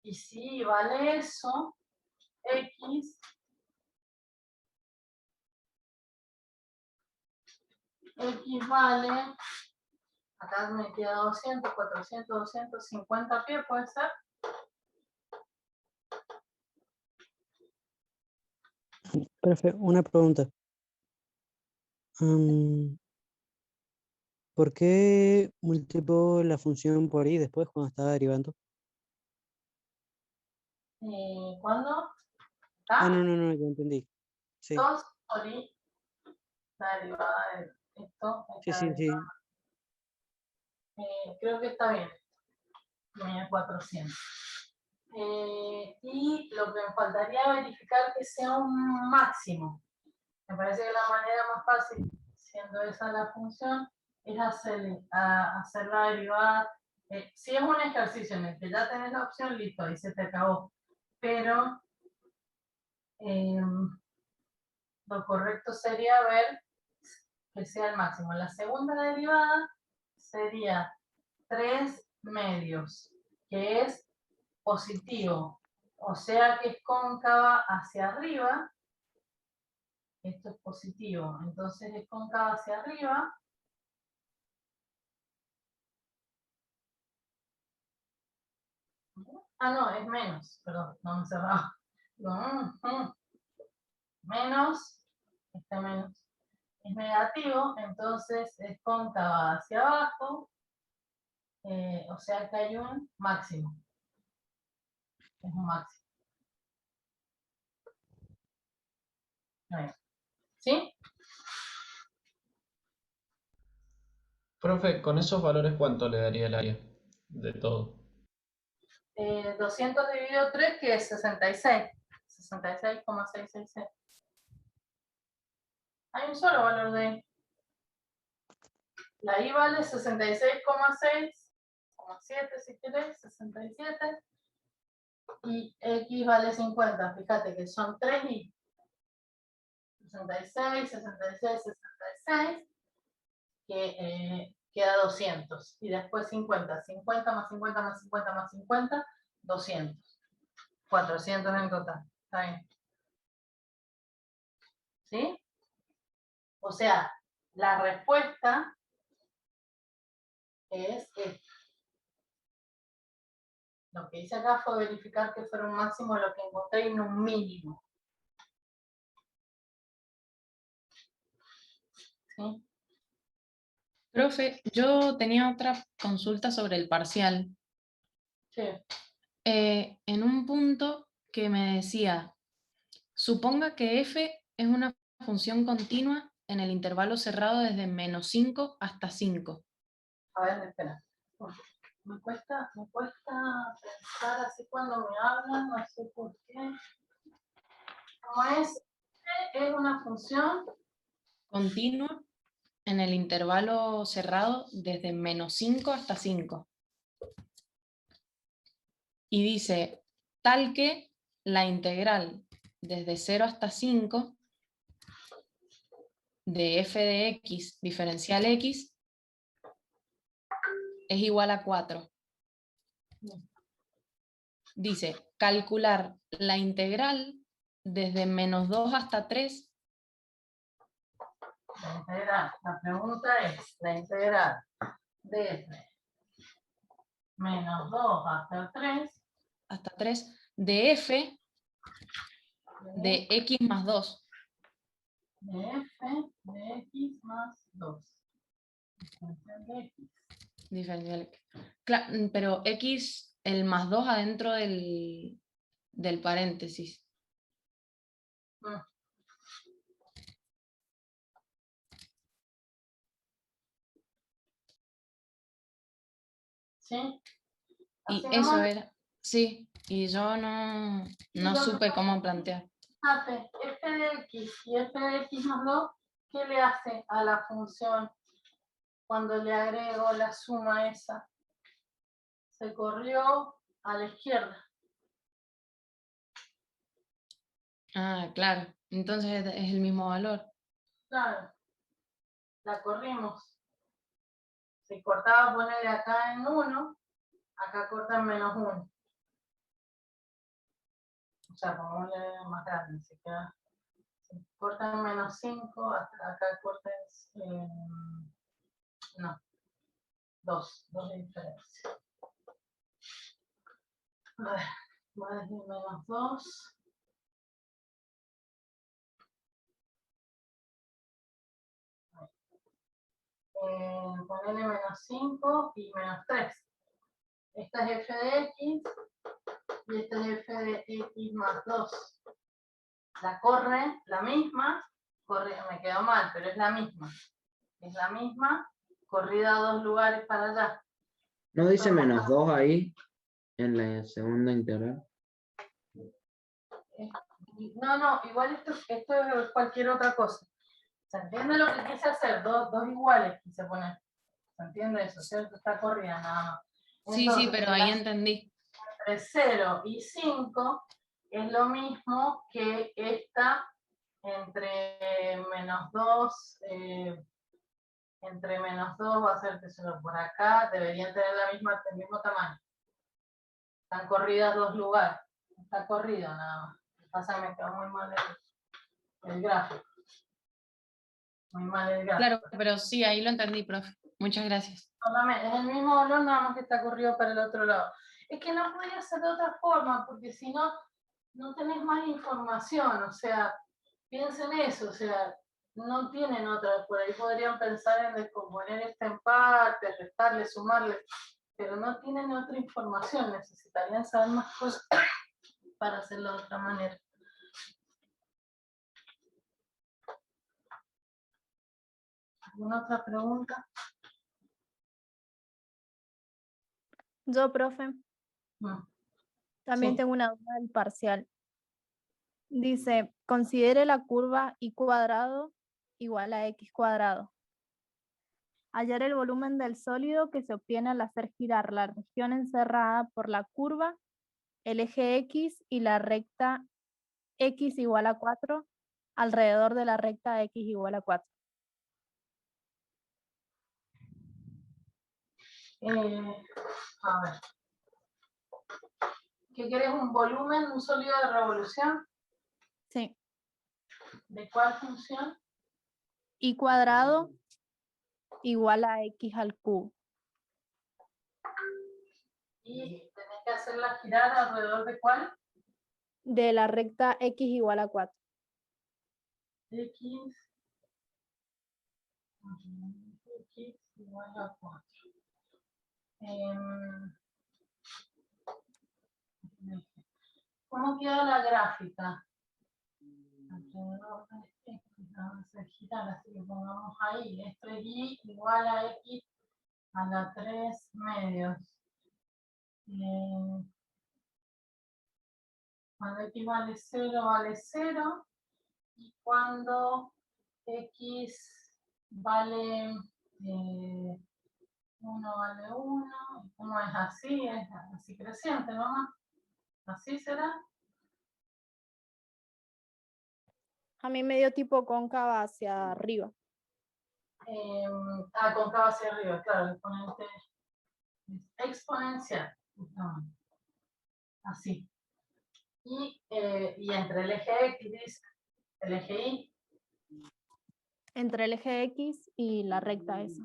Y si vale eso, x vale, acá me queda 200, 400, 250 pies, ¿puede ser? Perfecto, una pregunta. ¿Por qué multiplicó la función por i después cuando estaba derivando? ¿Cuándo? Ah, no, ya entendí. Sí, 2 por i, la derivada de esto. sí. Creo que está bien. 400. Y lo que me faltaría verificar que sea un máximo. Me parece que la manera más fácil, siendo esa la función, es hacer la derivada. Si es un ejercicio en el que ya tenés la opción, listo, ahí se te acabó. Pero lo correcto sería ver que sea el máximo. La segunda derivada sería 3 medios, que es positivo, o sea que es cóncava hacia arriba. Esto es positivo, entonces es cóncava hacia arriba. Ah, no, es menos, perdón, no me cerraba. Menos, este menos, es negativo, entonces es cóncava hacia abajo, o sea que hay un máximo. Es un máximo. ¿Sí? Profe, con esos valores, ¿cuánto le daría el área de todo? 200 dividido 3, que es 66. 66,666. Hay un solo valor de I. La I vale 66,6,7 si querés, 67. Y X vale 50. Fíjate que son 3 I. 66, 66, 66. Que queda 200. Y después 50. 50 más 50 más 50 más 50, 200. 400 en total. ¿Está bien? ¿Sí? O sea, la respuesta es esta. Lo que hice acá fue verificar que fuera un máximo lo que encontré y no un mínimo. ¿Sí? Profe, yo tenía otra consulta sobre el parcial. Sí. En un punto que me decía, suponga que f es una función continua en el intervalo cerrado desde -5 hasta 5. A ver, espera. Me cuesta pensar así cuando me hablan, no sé por qué. ¿Cómo es? Es una función Continua en el intervalo cerrado desde -5 hasta 5. Y dice, tal que la integral desde 0 hasta 5 de f de x diferencial x es igual a 4. Dice, calcular la integral desde -2 hasta 3. la integral. La pregunta es la integral desde -2 hasta 3 Hasta 3 de f de x más 2. de f de x más 2. Diferencial de x. Diferencial x. Pero x, el más 2 adentro del paréntesis. ¿Sí? Y Así eso nomás. era, sí, y yo no lo que supe pasa cómo plantear. Fíjate, f de x y f de x más 2, ¿qué le hace a la función cuando le agrego la suma esa? Se corrió a la izquierda. Ah, claro, entonces es el mismo valor. Claro, la corrimos. Si cortaba, ponerle acá en 1, acá corta en -1. O sea, pongámosle más grande, así que si corta en -5, acá corta en no, 2 de diferencia. A ver, voy a decir -2. Ponerle -5 y -3. Esta es f de x y esta es f de x más 2. La corre, la misma, me quedó mal, pero es la misma. Es la misma, corrida a 2 lugares para allá. ¿No dice -2 ahí en la segunda integral? No, igual esto es cualquier otra cosa. ¿Se entiende lo que quise hacer? Dos iguales quise poner. ¿Se entiende eso? ¿Cierto? Está corrida nada más. Sí, sí, pero ahí entendí. Entre 0 y 5 es lo mismo que esta entre -2, entre -2 va a ser que solo por acá, deberían tener el mismo tamaño. Están corridas 2 lugares. Está corrido nada más. Lo que pasa es que me quedó muy mal el gráfico. Muy mal el gráfico. Claro, pero sí, ahí lo entendí, profe. Muchas gracias. Es el mismo valor, nada más que está corrido para el otro lado. Es que no podía ser de otra forma, porque si no, no tenés más información. O sea, piensen eso, o sea, no tienen otra. Por ahí podrían pensar en descomponer esta en partes, restarle, sumarle, pero no tienen otra información. Necesitarían saber más cosas para hacerlo de otra manera. ¿Alguna otra pregunta? Yo, profe, también Sí. tengo una duda del parcial. Dice, considere la curva y cuadrado igual a x cuadrado. Hallar el volumen del sólido que se obtiene al hacer girar la región encerrada por la curva, el eje x y la recta x igual a 4 alrededor de la recta x igual a 4. A ver. ¿Qué querés? ¿Un volumen, un sólido de revolución? Sí. ¿De cuál función? Y cuadrado igual a x al cubo. Y tenés que hacerla girar alrededor de cuál? De la recta x igual a 4. X igual a 4. ¿Cómo queda la gráfica? Alrededor de x, vamos a girar, así que pongamos ahí, esto es y igual a x a la 3 medios. Cuando x vale 0, y cuando x vale 1 vale 1, ¿cómo es así? Es así creciente, ¿no? ¿Así será? A mí me dio tipo cóncava hacia arriba. Cóncava hacia arriba, claro, el exponente es exponencial, justamente. Así. Y entre el eje X, el eje Y. Entre el eje x y la recta esa.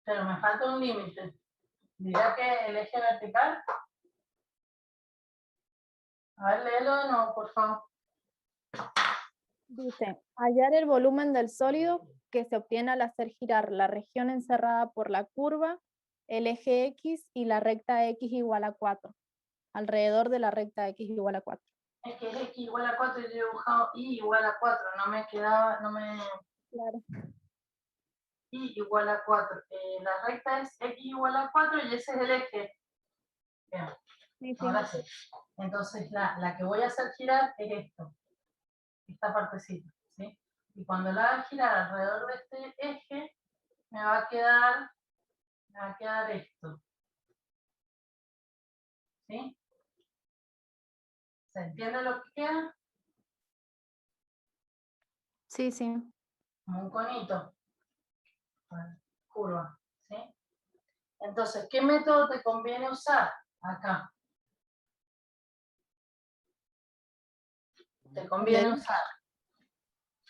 Pero me falta un límite. ¿Dirá que el eje vertical? A ver, léelo de nuevo, por favor. Dice, hallar el volumen del sólido que se obtiene al hacer girar la región encerrada por la curva, el eje x y la recta x igual a 4, alrededor de la recta x igual a 4. Es que es x igual a 4 y yo he dibujado y igual a 4, no me quedaba, Claro. y igual a 4. La recta es x igual a 4 y ese es el eje. Bien, Sí, sí. ahora sí. Entonces la que voy a hacer girar es esto, esta partecita, ¿sí? Y cuando la haga girar alrededor de este eje, me va a quedar esto. ¿Sí? ¿Se entiende lo que queda? Sí, sí. Como un conito. Curva, ¿sí? Entonces, ¿qué método te conviene usar? Acá. Te conviene usar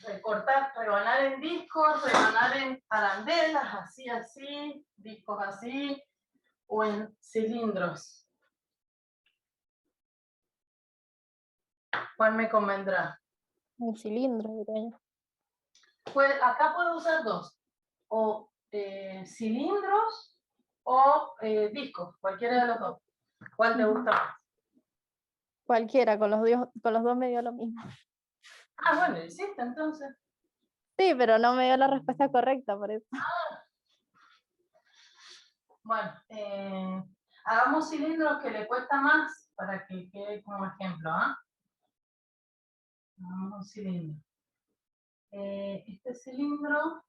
recortar, rebanar en discos, rebanar en arandelas, así, discos así, o en cilindros. ¿Cuál me convendrá? Un cilindro, diría yo. Pues acá puedo usar dos, o cilindros o discos, cualquiera de los dos. ¿Cuál te gusta más? Cualquiera, con los dos me dio lo mismo. Ah, bueno, lo hiciste entonces. Sí, pero no me dio la respuesta correcta, por eso. Bueno, hagamos cilindros que le cuesta más para que quede como ejemplo, ¿ah? Hagamos un cilindro. Este cilindro,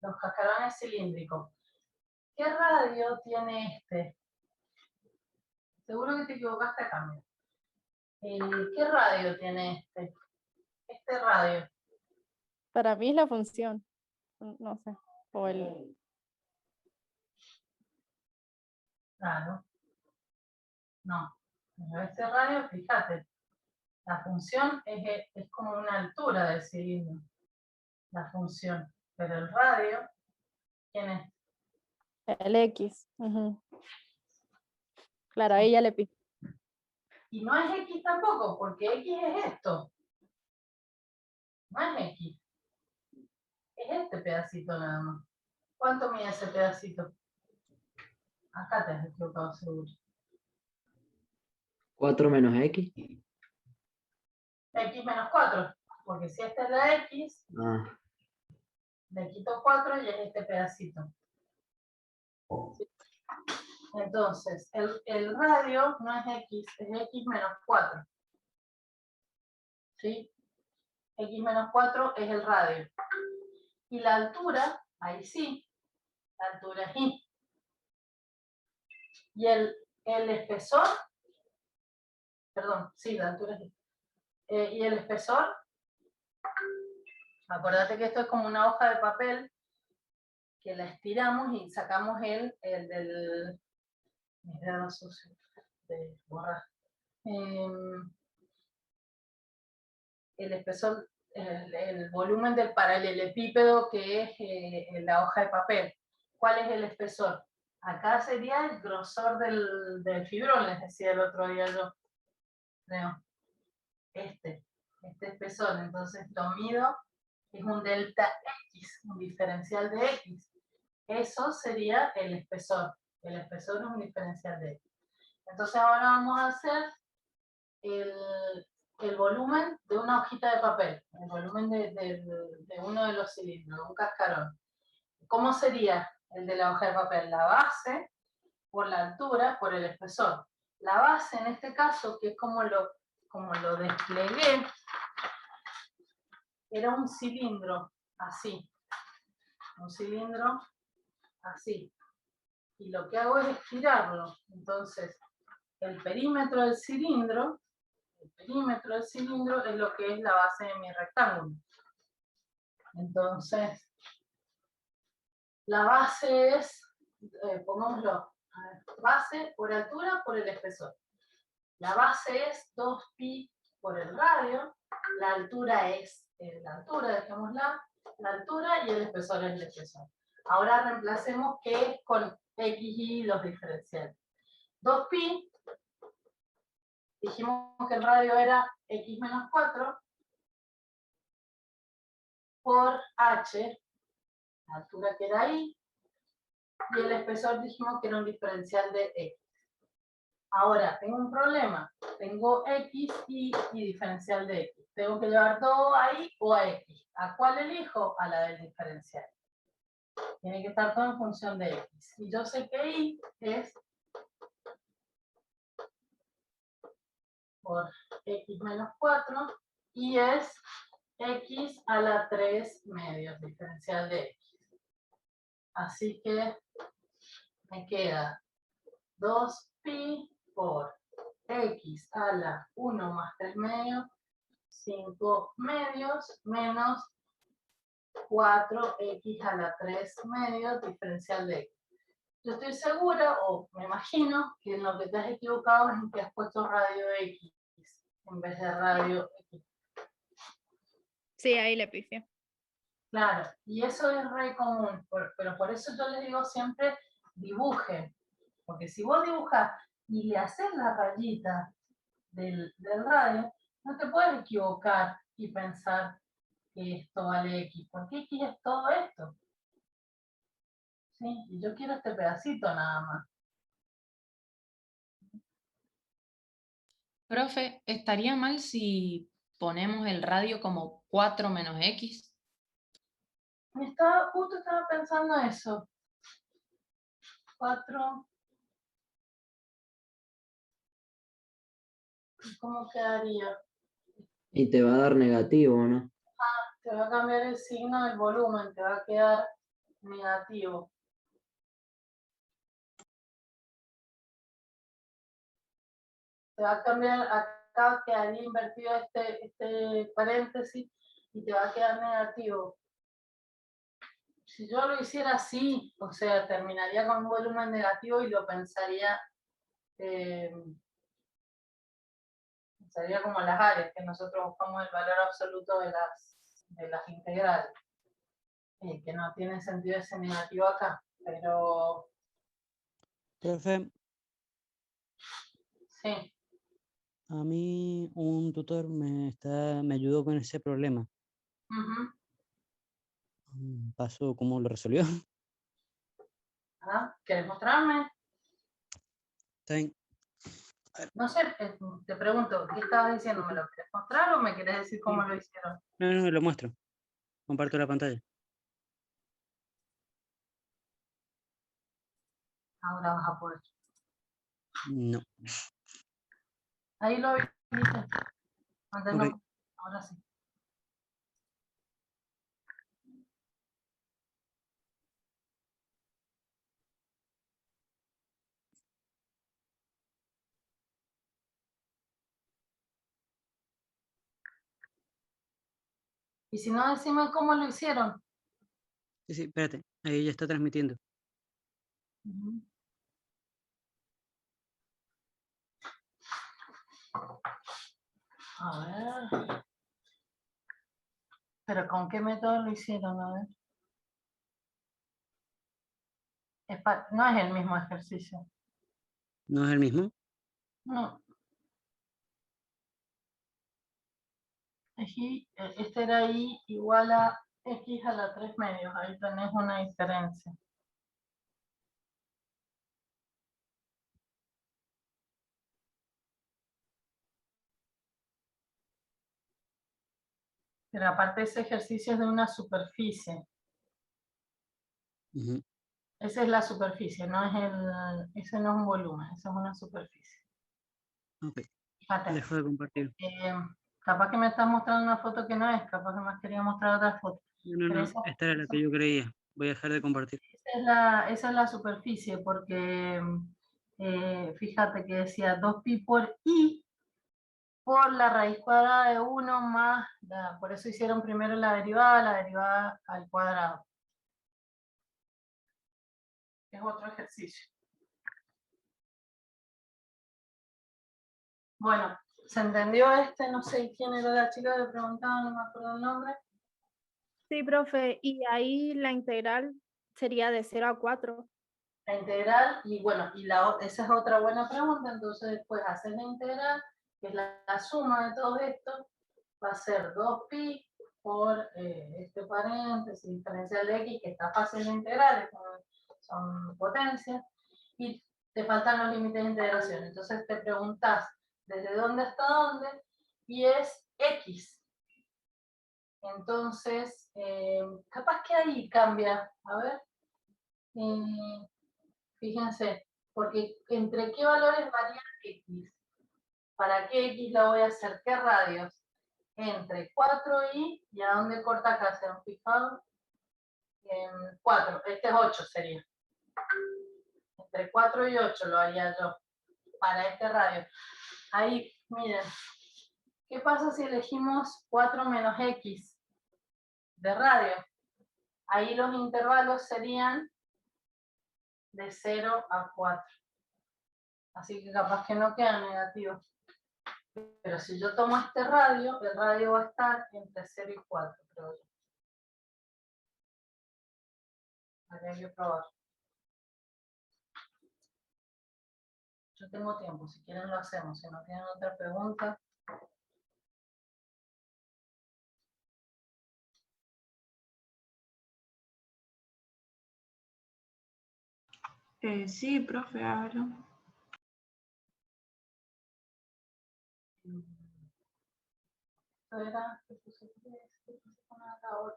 los cascarones cilíndricos. ¿Qué radio tiene este? Seguro que te equivocaste acá, mira. ¿Qué radio tiene este? Este radio. Para mí es la función. No sé. O el... Claro. No. Pero este radio, fíjate, la función es como una altura del cilindro. La función. Pero el radio, ¿quién es? El X. Ujú. Claro, ahí ya le pico. Y no es X tampoco, porque X es esto. No es X. Es este pedacito nada más. ¿Cuánto mide ese pedacito? Acá te has equivocado seguro. 4 menos X. X menos 4. Porque si esta es la X, Ah, Le quito 4 y es este pedacito. ¿Sí? Entonces, el radio no es x, es x menos 4. ¿Sí? X menos 4 es el radio. Y la altura, ahí sí, la altura es y. Y el espesor, perdón, sí, la altura es y. Y el espesor, acuérdate que esto es como una hoja de papel que la estiramos y sacamos el del... Mis dedos sucios de borrar. El espesor, el volumen del paralelepípedo que es la hoja de papel. ¿Cuál es el espesor? Acá sería el grosor del fibrón, les decía el otro día yo. Creo. Este espesor. Entonces lo mido, es un delta X, un diferencial de X. Eso sería el espesor. El espesor es un diferencial de X. Entonces ahora vamos a hacer el volumen de una hojita de papel, el volumen de uno de los cilindros, un cascarón. ¿Cómo sería el de la hoja de papel? La base por la altura, por el espesor. La base en este caso, que es como lo desplegué, era un cilindro así. Un cilindro así. Y lo que hago es estirarlo. Entonces, el perímetro del cilindro es lo que es la base de mi rectángulo. Entonces, la base es, pongámoslo, base por altura por el espesor. La base es 2pi por el radio, la altura es la altura, dejémosla, la altura y el espesor es el espesor. Ahora reemplacemos que con x y los diferenciales. 2pi, dijimos que el radio era x menos 4 por h, la altura que era ahí, y el espesor dijimos que era un diferencial de x. Ahora, tengo un problema. Tengo x y diferencial de x. Tengo que llevar todo a y o a x. ¿A cuál elijo? A la del diferencial. Tiene que estar todo en función de x. Y yo sé que y es por x menos 4 y es x a la 3 medios, diferencial de x. Así que me queda 2pi por x a la 1 más 3 medios, 5 medios, menos 4x a la 3 medios, diferencial de x. Yo estoy segura, o me imagino, que en lo que te has equivocado es en que has puesto radio x en vez de radio x. Sí, ahí le pifié. Claro, y eso es re común, pero por eso yo les digo siempre, dibujen. Porque si vos dibujas y le haces la rayita del radio, no te puedes equivocar y pensar que esto vale x, porque x es todo esto. ¿Sí? Y yo quiero este pedacito nada más. Profe, ¿estaría mal si ponemos el radio como 4 menos x? Justo estaba pensando eso. 4. ¿Cómo quedaría? Y te va a dar negativo, ¿no? Te va a cambiar el signo del volumen, te va a quedar negativo. Te va a cambiar, acá quedaría invertido este paréntesis y te va a quedar negativo. Si yo lo hiciera así, o sea, terminaría con un volumen negativo y lo pensaría, pensaría como las áreas, que nosotros buscamos el valor absoluto de las integrales. Que no tiene sentido ese negativo acá, pero Profe, sí. a mí un tutor me ayudó con ese problema. Pasó cómo lo resolvió. ¿Quieres mostrarme? Está bien. No sé, te pregunto, ¿qué estabas diciendo? ¿Me lo quieres mostrar o me quieres decir cómo lo hicieron? No, lo muestro. Comparto la pantalla. Ahora vas a poder. No. Ahí lo viste. Antes no. Ok. Ahora sí. Y si no, decime cómo lo hicieron. Sí, espérate. Ahí ya está transmitiendo. Ujú. A ver. ¿Pero con qué método lo hicieron? A ver. No es el mismo ejercicio. ¿No es el mismo? No. Este era I igual a X a la 3 medios. Ahí tenés una diferencia. Pero aparte ese ejercicio es de una superficie. Ujú. Esa es la superficie, ese no es un volumen, esa es una superficie. Ok. Fíjate, Dejo de compartir. capaz que me estás mostrando una foto que no es, capaz que me quería mostrar otra foto. No, Pero no. Esta era la que yo creía. Voy a dejar de compartir. esa es la superficie, porque fíjate que decía 2pi por I por la raíz cuadrada de 1 más, por eso hicieron primero la derivada al cuadrado. Es otro ejercicio. Bueno, ¿se entendió este? No sé quién era la chica que preguntaba, no me acuerdo el nombre. Sí, profe, y ahí la integral sería de 0 a 4. La integral, y bueno, esa es otra buena pregunta, entonces después hacer la integral, que es la suma de todo esto, va a ser 2pi por este paréntesis diferencial de x, que está fácil de integrar, son potencias, y te faltan los límites de integración. Entonces te preguntas desde dónde hasta dónde, y es x. Entonces, capaz que ahí cambia. A ver. Fíjense, porque ¿entre qué valores varía x? ¿Para qué x la voy a hacer? ¿Qué radios? Entre 4i, ¿y a dónde corta acá? ¿Se han fijado? En 4, este es 8 sería. Entre 4 y 8 lo haría yo, para este radio. Ahí, miren, ¿qué pasa si elegimos 4 menos x de radio? Ahí los intervalos serían de 0 a 4. Así que capaz que no quedan negativos. Pero si yo tomo este radio, el radio va a estar entre 0 y 4, creo yo. Habría que probar. Yo tengo tiempo, si quieren lo hacemos. Si no tienen otra pregunta. Sí, profe, hágalo. Esto era, ¿qué puse acá? 8.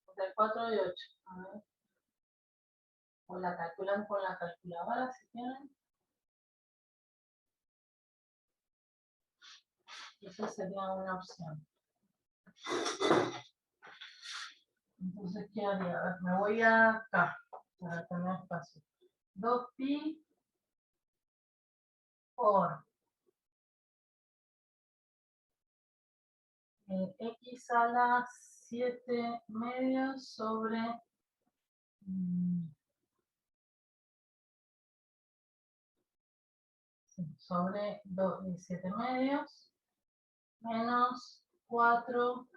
Entre 4 y 8. A ver. O la calculan con la calculadora si quieren. Y esa sería una opción. Entonces, ¿qué haría? A ver, me voy acá para tener espacio. 2pi por x a la 7 medios sobre 7 medios menos 4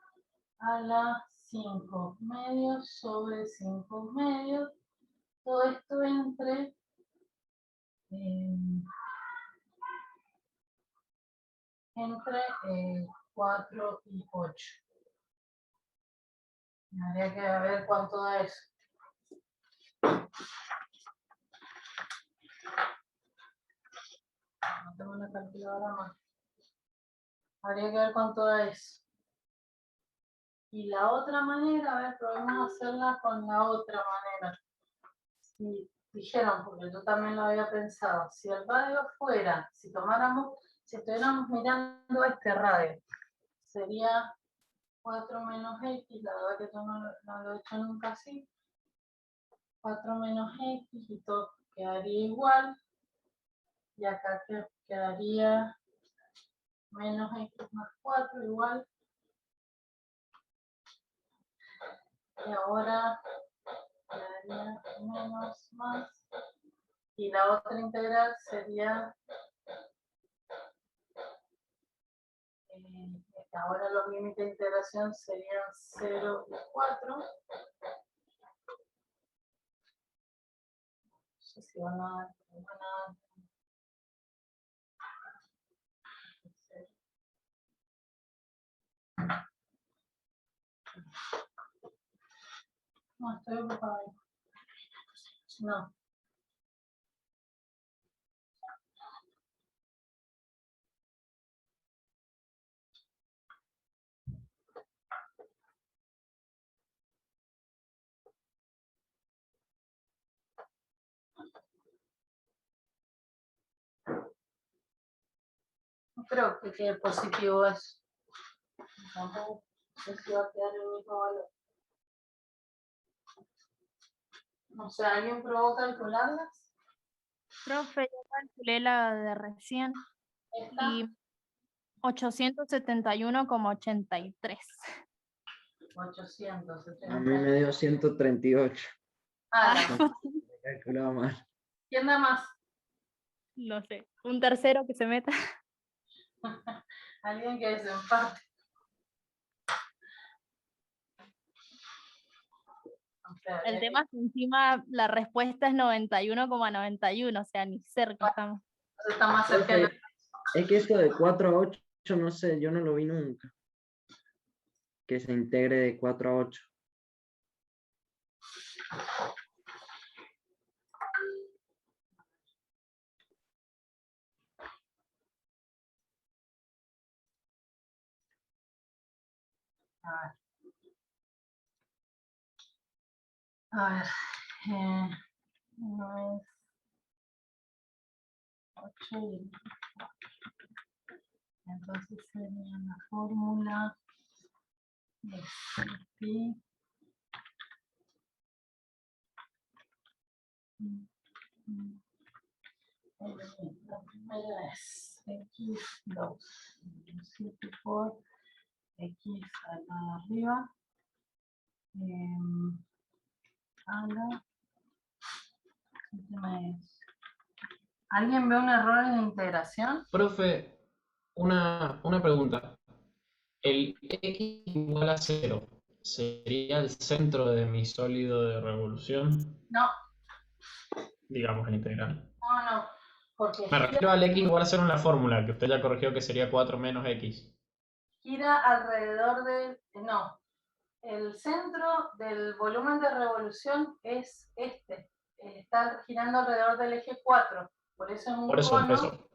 a la 5 medios sobre 5 medios. Todo esto entre 4 y 8. Habría que ver cuánto da eso. No tengo una calculadora más. Habría que ver cuánto da eso. Y la otra manera, a ver, probemos hacerla con la otra manera. Si dijeron, porque yo también lo había pensado, si el radio fuera, si estuviéramos mirando este radio, sería 4 menos x, la verdad que yo no lo he hecho nunca así, 4 menos x y todo quedaría igual, y acá quedaría menos x más 4 igual, y ahora quedaría menos más, y la otra integral sería, ahora los límites de integración serían 0 y 4. No sé si van a dar. No, estoy ocupada. No. No creo que quede positivo eso. Tampoco sé si va a quedar el mismo valor. No sé, ¿alguien probó calcularlas? Profe, yo calculé la de recién ¿Esta? y 871,83. 870. A mí me dio 138. Ah, He calculado mal. ¿quién da más? No sé, un tercero que se meta. Alguien que desempate. O sea, El tema es que encima la respuesta es 91,91, o sea, ni cerca estamos. está más cerca de Es que esto de 4 a 8, no sé, yo no lo vi nunca. Que se integre de 4 a 8. A ver, no es 8 y entonces sería la fórmula de pi. La primera es x2 7 por x a la arriba a la última es. ¿Alguien ve un error en la integración? Profe, una pregunta. ¿El x igual a 0 sería el centro de mi sólido de revolución? No, Digamos en integral. no, porque Me refiero al x igual a 0 en la fórmula, que usted ya corrigió que sería 4 menos x. gira alrededor del... No, el centro del volumen de revolución es este. Está girando alrededor del eje 4. Por eso es un Por eso, cono. por eso.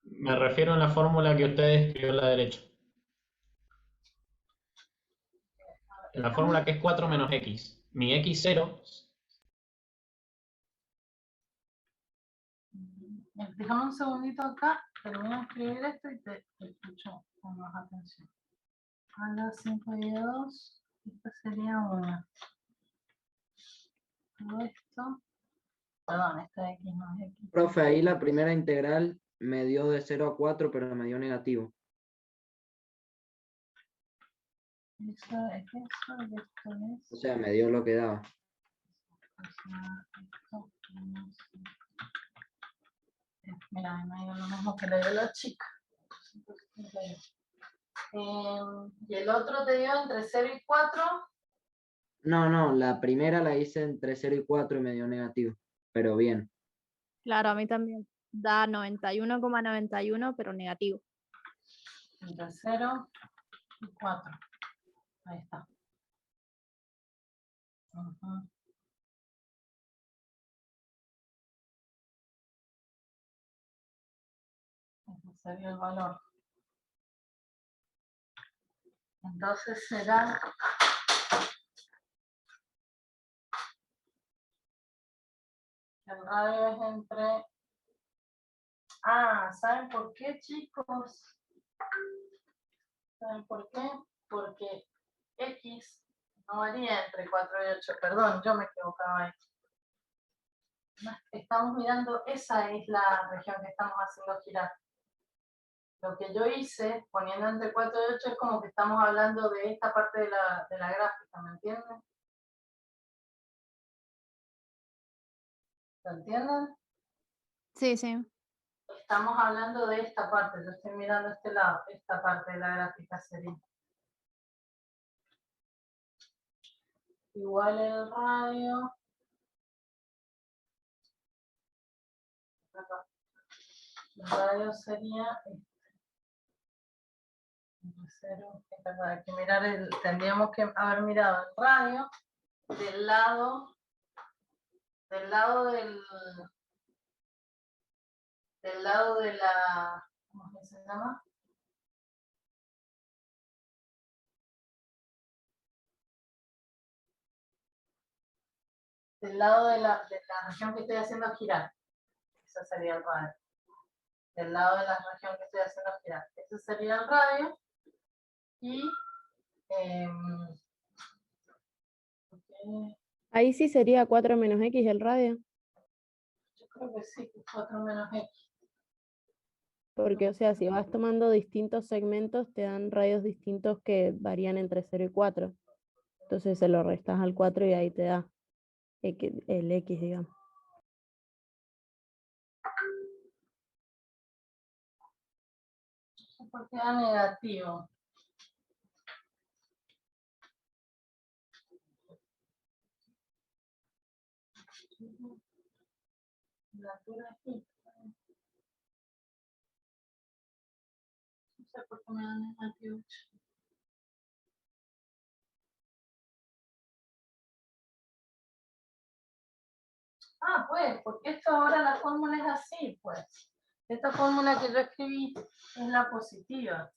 Me refiero a la fórmula que usted escribió a la derecha. En la fórmula que es 4 menos x. Mi x0. Déjame un segundito acá, termino de escribir esto y te escucho con más atención. A la 5 y 2, esta sería 1. Todo esto, perdón, esta x no es x. Profe, ahí la primera integral me dio de 0 a 4, pero me dio negativo. Eso es eso y esto es... O sea, me dio lo que daba. O sea, esto menos... Mira, me dio lo mismo que le dio la chica. Y el otro te dio entre 0 y 4. No, la primera la hice entre 0 y 4 y me dio negativo. Pero bien. Claro, a mí también. Da 91,91, pero negativo. Entre 0 y 4. Ahí está. Ujú. Ese sería el valor. Entonces será El radio es entre... Ah, ¿saben por qué, chicos? ¿Saben por qué? Porque X no varía entre 4 y 8. Perdón, yo me equivocaba ahí. Estamos mirando, esa es la región que estamos haciendo girar. Lo que yo hice, poniendo entre 4 y 8, es como que estamos hablando de esta parte de la gráfica, ¿me entienden? ¿Lo entienden? Sí, sí. Estamos hablando de esta parte, yo estoy mirando este lado, esta parte de la gráfica sería. Igual el radio. Acá. El radio sería este. Hay que mirar tendríamos que haber mirado el radio del lado del lado de la, ¿cómo se llama? Del lado de la región que estoy haciendo girar. Ese sería el radio. Del lado de la región que estoy haciendo girar. Ese sería el radio. Y Ahí sí sería 4 menos X el radio, yo creo que sí, que 4 menos X. porque o sea, si vas tomando distintos segmentos, te dan radios distintos que varían entre 0 y 4. Entonces se lo restas al 4 y ahí te da el X, digamos. Porque da negativo. La altura aquí. No sé por qué me da negativo. Ah, pues, porque esto ahora la fórmula es así, pues. Esta fórmula que yo escribí es la positiva.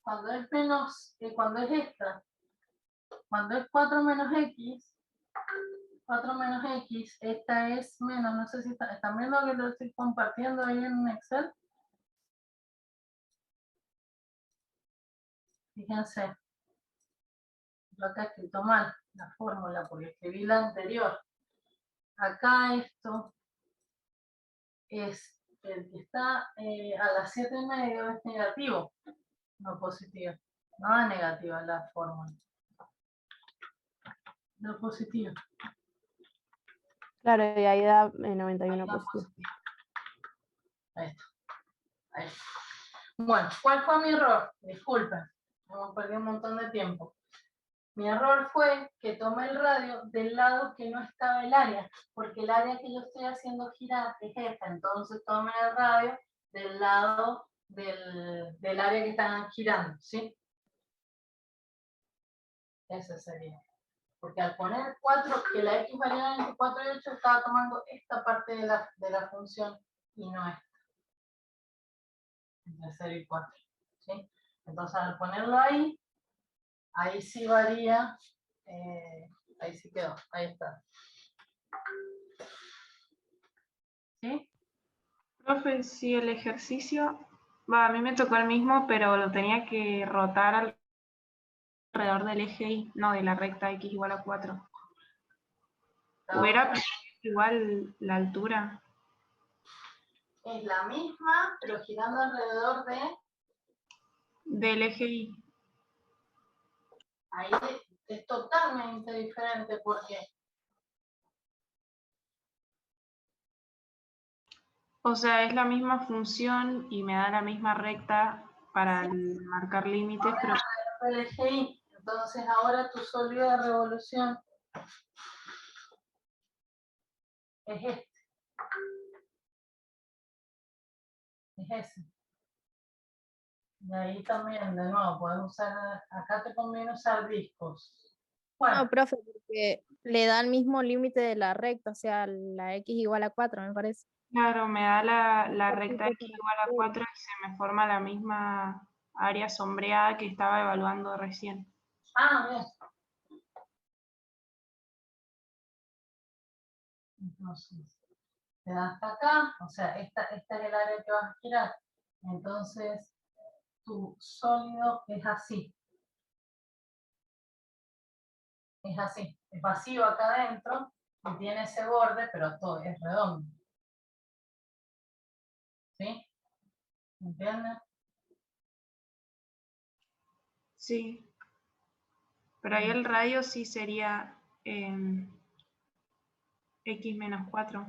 Cuando es menos, cuando es esta, cuando es 4 menos X, 4 menos X, esta es menos, no sé si están viendo que lo estoy compartiendo ahí en Excel. Fíjense, yo acá he escrito mal la fórmula porque escribí la anterior. Acá esto es el que está a las 7,5 es negativo, no positivo. Nada negativa la fórmula. No positivo. Claro, y ahí da 91 positivo. Ahí está. Ahí está. Bueno, ¿cuál fue mi error? Disculpen, hemos perdido un montón de tiempo. Mi error fue que tomé el radio del lado que no estaba el área, porque el área que yo estoy haciendo girar es esta, entonces tomé el radio del lado del área que están girando, ¿sí? Ese sería. Porque al poner 4, que la X variaba entre 4 y 8, estaba tomando esta parte de la función y no esta. Entre 0 y 4, ¿sí? Entonces al ponerlo ahí, ahí sí varía, ahí sí quedó, ahí está. ¿Sí? Profe, si el ejercicio, a mí me tocó el mismo, pero lo tenía que rotar alrededor del eje Y, no de la recta X igual a 4. ¿Hubiera igual la altura? Es la misma, pero girando alrededor Del eje Y. ahí es totalmente diferente porque O sea, es la misma función y me da la misma recta para marcar límites, pero el eje Y, entonces ahora tu sólido de revolución es este. Es ese. Y ahí también, de nuevo, puedes usar, acá te conviene usar discos. Bueno, No, profe, porque le da el mismo límite de la recta, o sea, la X igual a 4, me parece. claro, me da la Por recta tipo X para igual a todo. 4 y se me forma la misma área sombreada que estaba evaluando recién. bien. Entonces, te da hasta acá, o sea, esta es el área que vas a girar. Entonces, tu sólido es así. Es así, es vacío acá adentro y tiene ese borde, pero todo es redondo. ¿Sí? ¿Entienden? Sí. Pero ahí el radio sí sería x menos 4.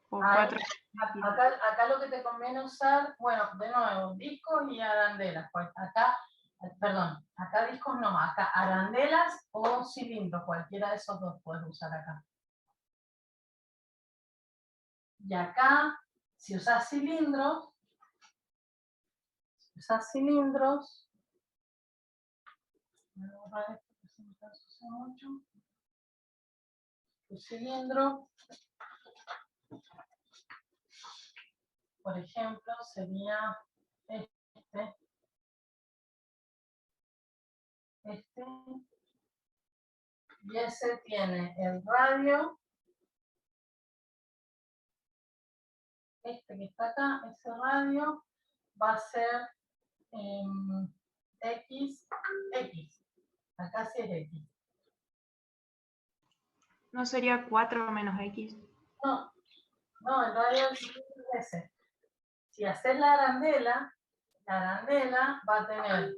O Ahí, 4. acá lo que te conviene usar, bueno, de nuevo, discos y arandelas. Pues acá, perdón, acá discos no, acá arandelas o cilindros, cualquiera de esos dos puedes usar acá. Y acá, si usas cilindros, voy a borrar esto que se me está asociando mucho. Tu cilindro, por ejemplo, sería este, y ese tiene el radio, este que está acá, ese radio va a ser X, acá sí es X. ¿No sería 4 menos x? No, el radio es ese. Si haces la arandela va a tener,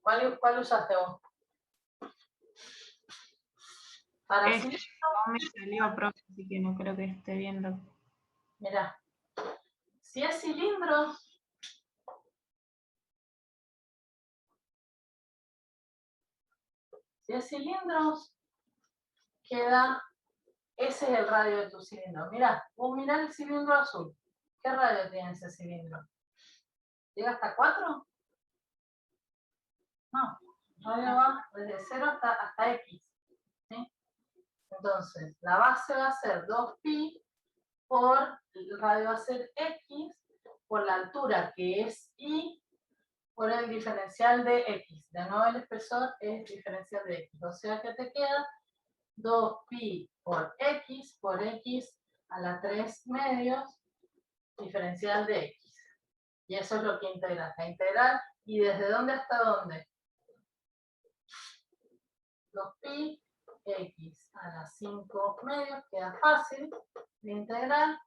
¿cuál usaste vos? Para Este no me salió, profe, así que no creo que esté viendo. Mira, si es cilindros, queda, ese es el radio de tu cilindro. Mira, vos mirá el cilindro azul. ¿Qué radio tiene ese cilindro? ¿Llega hasta 4? No, el radio va desde 0 hasta X. ¿Sí? Entonces, la base va a ser 2pi por, el radio va a ser X por la altura que es Y por el diferencial de X. De nuevo el espesor es diferencial de X. O sea que te queda 2pi por X a la 3 medios diferencial de X. Y eso es lo que integras. La integral, ¿y desde dónde hasta dónde? 2pi X a la 5 medios, queda fácil de integrar.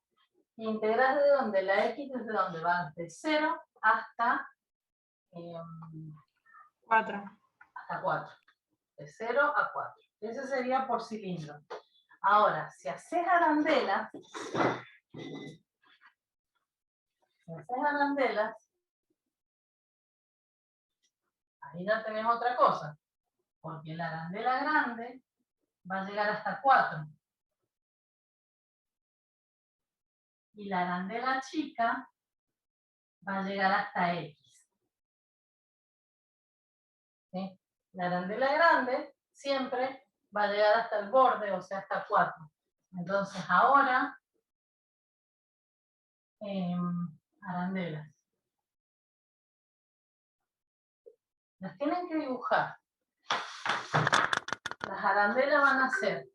¿Integrar de dónde? La X desde dónde va de 0 hasta 4. Hasta 4. De 0 a 4. Ese sería por cilindro. Ahora, si haces arandelas, ahí ya tenés otra cosa. Porque la arandela grande va a llegar hasta 4. Y la arandela chica va a llegar hasta X. ¿Sí? La arandela grande siempre va a llegar hasta el borde, o sea, hasta 4. Entonces ahora, arandelas. Las tienen que dibujar. Las arandelas van a ser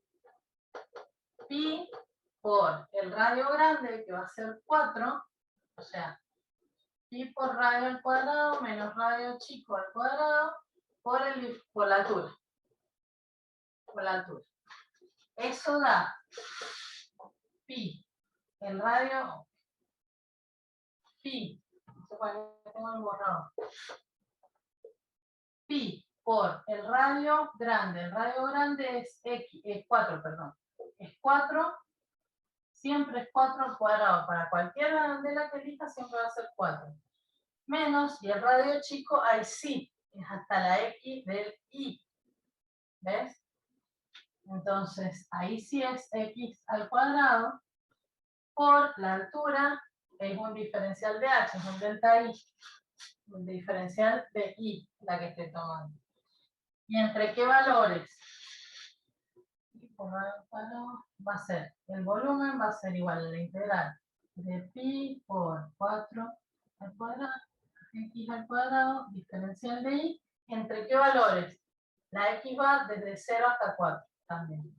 pi por el radio grande, que va a ser 4, o sea, pi por radio al cuadrado menos radio chico al cuadrado por la altura. Eso da pi, el radio, pi, no sé cuál tengo el borrado, pi por el radio grande es X, es 4, perdón, es 4, siempre es 4 al cuadrado, para cualquier arandela que elija siempre va a ser 4, menos, y el radio chico ahí sí, es hasta la X del Y, ¿ves? Entonces, ahí sí es X al cuadrado, por la altura, es un diferencial de H, es un delta I, un diferencial de I, la que estoy tomando. ¿Y entre qué valores? Y por el cuadrado va a ser, el volumen va a ser igual a la integral de pi por 4 al cuadrado, X al cuadrado, diferencial de I, ¿entre qué valores? La X va desde 0 hasta 4 también.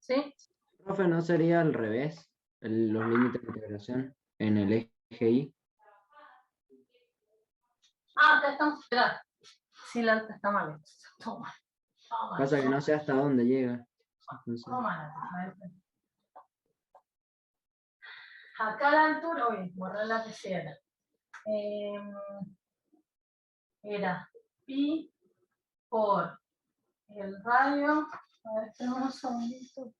¿Sí? Profe, ¿no sería al revés? Los límites de integración en el eje Y. Ah, acá estamos. Esperá. Sí, la está mal. Toma. Toma. Pasa que no sé hasta dónde llega. Entonces, Toma. Acá la altura, uy, borré la que sí era. Era pi por el radio. A ver, tenemos un segundito.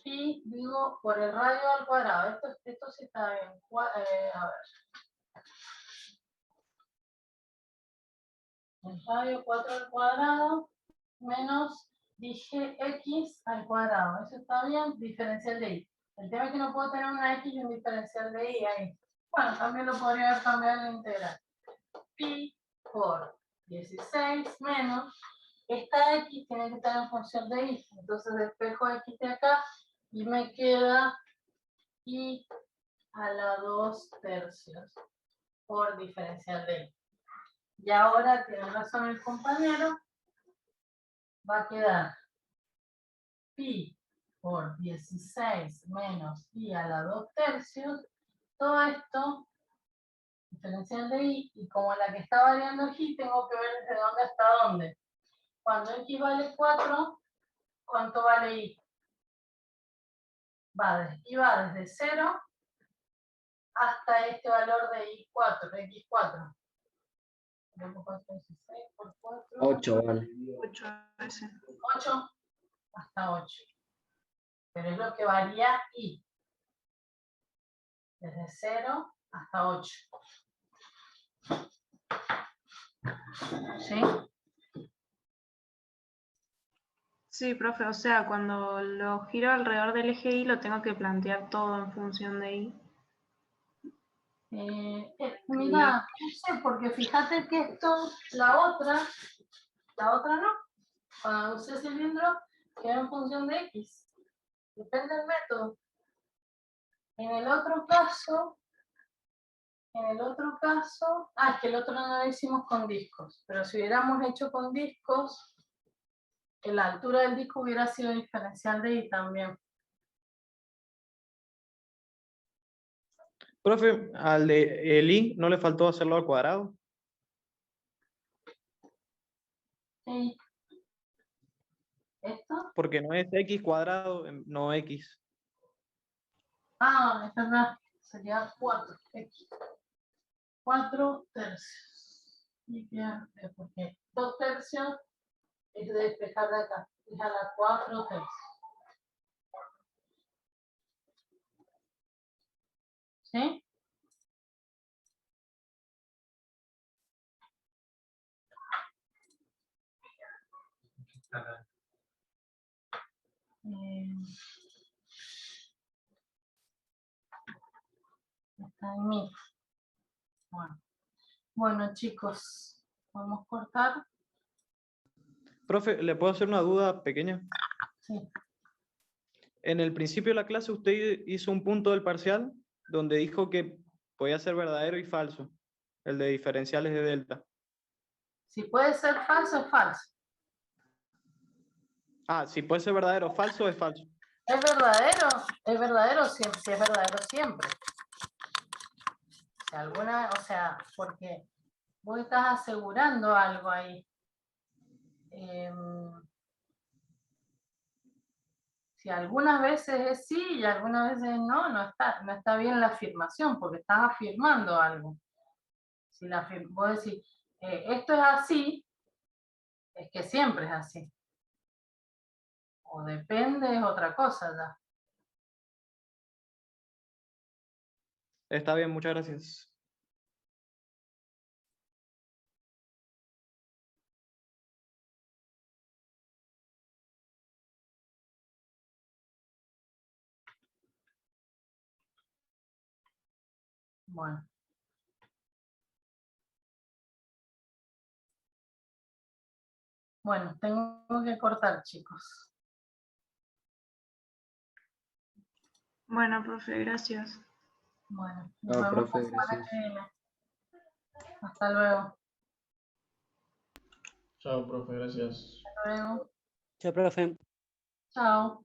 Pi, digo, por el radio al cuadrado. Esto sí está bien. A ver. El radio 4 al cuadrado menos dije x al cuadrado. Eso está bien, diferencial de y. El tema es que no puedo tener una x y un diferencial de y ahí. Bueno, también lo podría haber cambiado en la integral. Pi por 16 menos, esta x tiene que estar en función de y. Entonces despejo x de acá y me queda y a la 2/3 por diferencial de y. Y ahora tiene razón el compañero, va a quedar pi por 16 menos i a la 2/3. Todo esto, diferencial de y como la que está variando aquí, tengo que ver desde dónde hasta dónde. Cuando x vale 4, ¿cuánto vale y? Y va desde 0 hasta este valor de y4, x4. 16 por 4. 8, vale. 8 ese. 8 hasta 8. Pero es lo que varía y. Desde 0 hasta 8. ¿Sí? Sí, profe, o sea, cuando lo giro alrededor del eje Y lo tengo que plantear todo en función de Y. Mira, no sé, porque fíjate que esto, la otra no. Cuando usé cilindro, queda en función de X. Depende del método. En el otro caso, es que el otro no lo hicimos con discos, pero si hubiéramos hecho con discos, la altura del disco hubiera sido diferencial de Y también. Profe, al de el I no le faltó hacerlo al cuadrado. Sí. ¿Esto? Porque no es x cuadrado, no x. Ah, es verdad. Sería 4x. 4/3. Y queda, porque 2/3 es de despejar de acá. Es a la 4/3. ¿Sí? Está en mí. Bueno, chicos, vamos a cortar. Profe, ¿le puedo hacer una duda pequeña? Sí. En el principio de la clase usted hizo un punto del parcial donde dijo que podía ser verdadero y falso, el de diferenciales de delta. Si puede ser falso, es falso. Ah, si puede ser verdadero o falso, es falso. Es verdadero siempre, si es verdadero siempre. Si alguna, o sea, porque vos estás asegurando algo ahí. Si algunas veces es sí y algunas veces no, no está bien la afirmación, porque estás afirmando algo. Si vos decís, esto es así, es que siempre es así. O depende, es otra cosa ya. Está bien, muchas gracias. Bueno. Bueno, tengo que cortar, chicos. Bueno, profe, gracias. Bueno, nos Chao, vemos profe, la semana gracias. que viene. Hasta luego. Chao, profe, gracias. Hasta luego. Chao, profe. Chao.